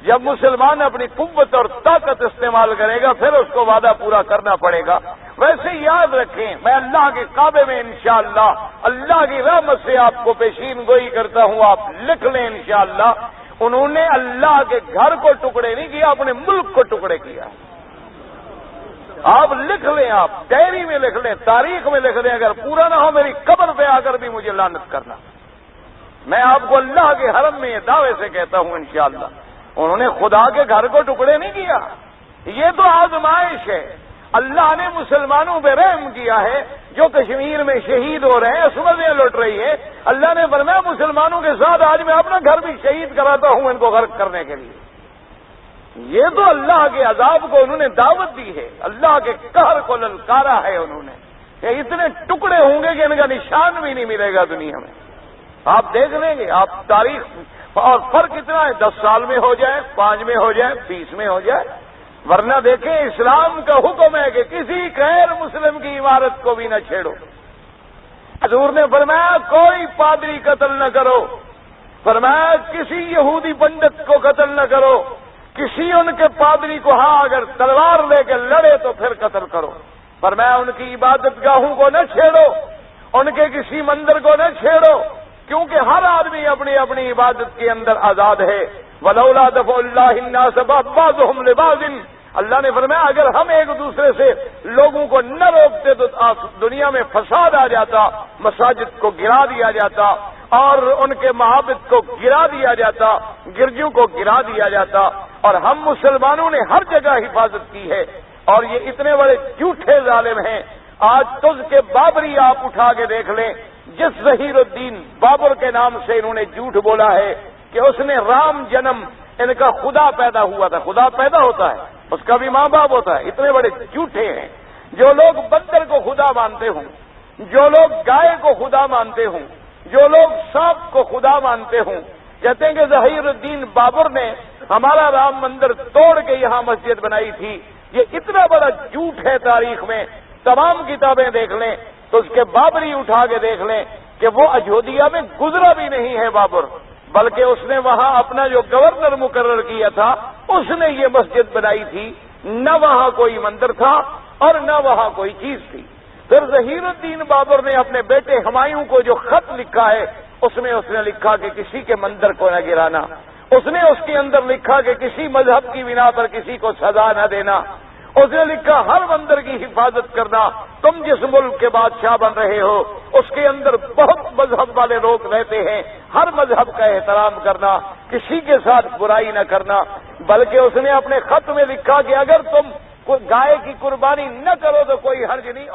جب مسلمان اپنی قوت اور طاقت استعمال کرے گا پھر اس کو وعدہ پورا کرنا پڑے گا۔ ویسے یاد رکھیں میں اللہ کے کعبے میں انشاءاللہ اللہ کی رحمت سے آپ کو پیشین گوئی کرتا ہوں، آپ لکھ لیں انشاءاللہ، انہوں نے اللہ کے گھر کو ٹکڑے نہیں کیا، اپنے ملک کو ٹکڑے کیا۔ آپ لکھ لیں، آپ ڈائری میں لکھ لیں، تاریخ میں لکھ لیں، اگر پورا نہ ہو میری قبر پہ آ کر بھی مجھے لعنت کرنا۔ میں آپ کو اللہ کے حرم میں یہ دعوے سے کہتا ہوں انشاءاللہ، انہوں نے خدا کے گھر کو ٹکڑے نہیں کیا، یہ تو آزمائش ہے۔ اللہ نے مسلمانوں پہ رحم کیا ہے، جو کشمیر میں شہید ہو رہے ہیں، عصمتیں لٹ رہی ہیں، اللہ نے فرمایا مسلمانوں کے ساتھ آج میں اپنا گھر بھی شہید کراتا ہوں ان کو غرق کرنے کے لیے۔ یہ تو اللہ کے عذاب کو انہوں نے دعوت دی ہے، اللہ کے قہر کو للکارا ہے انہوں نے، کہ اتنے ٹکڑے ہوں گے کہ ان کا نشان بھی نہیں ملے گا دنیا میں۔ آپ دیکھ لیں گے، آپ تاریخ اور فرق اتنا ہے، 10 سال میں ہو جائے، 5 میں ہو جائے، 20 میں ہو جائے، ورنہ دیکھیں اسلام کا حکم ہے کہ کسی غیر مسلم کی عمارت کو بھی نہ چھیڑو۔ حضور نے فرمایا کوئی پادری قتل نہ کرو، فرمایا کسی یہودی پنڈت کو قتل نہ کرو، کسی ان کے پادری کو ہاں اگر تلوار لے کے لڑے تو پھر قتل کرو، فرمایا ان کی عبادت گاہوں کو نہ چھیڑو، ان کے کسی مندر کو نہ چھیڑو، کیونکہ ہر آدمی اپنی اپنی عبادت کے اندر آزاد ہے۔ وَلَوْلَا دَفْعُ اللَّهِ النَّاسَ بَعْضُهُمْ لِبَعْضٍ، اللہ نے فرمایا اگر ہم ایک دوسرے سے لوگوں کو نہ روکتے تو دنیا میں فساد آ جاتا، مساجد کو گرا دیا جاتا اور ان کے معابد کو گرا دیا جاتا، گرجوں کو گرا دیا جاتا، اور ہم مسلمانوں نے ہر جگہ حفاظت کی ہے۔ اور یہ اتنے بڑے جھوٹے ظالم ہیں، آج تجھ کے بابری آپ اٹھا کے دیکھ لیں، جس ظہیر الدین بابر کے نام سے انہوں نے جھوٹ بولا ہے کہ اس نے رام جنم ان کا خدا پیدا ہوا تھا، خدا پیدا ہوتا ہے، اس کا بھی ماں باپ ہوتا ہے، اتنے بڑے جھوٹے ہیں۔ جو لوگ بندر کو خدا مانتے ہوں، جو لوگ گائے کو خدا مانتے ہوں، جو لوگ سانپ کو خدا مانتے ہوں، کہتے ہیں کہ ظہیر الدین بابر نے ہمارا رام مندر توڑ کے یہاں مسجد بنائی تھی، یہ اتنا بڑا جھوٹ ہے۔ تاریخ میں تمام کتابیں دیکھ لیں تو اس کے بابری اٹھا کے دیکھ لیں کہ وہ اجودھیا میں گزرا بھی نہیں ہے بابر، بلکہ اس نے وہاں اپنا جو گورنر مقرر کیا تھا اس نے یہ مسجد بنائی تھی، نہ وہاں کوئی مندر تھا اور نہ وہاں کوئی چیز تھی۔ پھر ظہیر الدین بابر نے اپنے بیٹے ہمایوں کو جو خط لکھا ہے اس میں اس نے لکھا کہ کسی کے مندر کو نہ گرانا، اس نے اس کے اندر لکھا کہ کسی مذہب کی بنا پر کسی کو سزا نہ دینا، اس نے لکھا ہر مندر کی حفاظت کرنا، تم جس ملک کے بادشاہ بن رہے ہو اس کے اندر بہت مذہب والے لوگ رہتے ہیں، ہر مذہب کا احترام کرنا، کسی کے ساتھ برائی نہ کرنا۔ بلکہ اس نے اپنے خط میں لکھا کہ اگر تم گائے کی قربانی نہ کرو تو کوئی حرج نہیں۔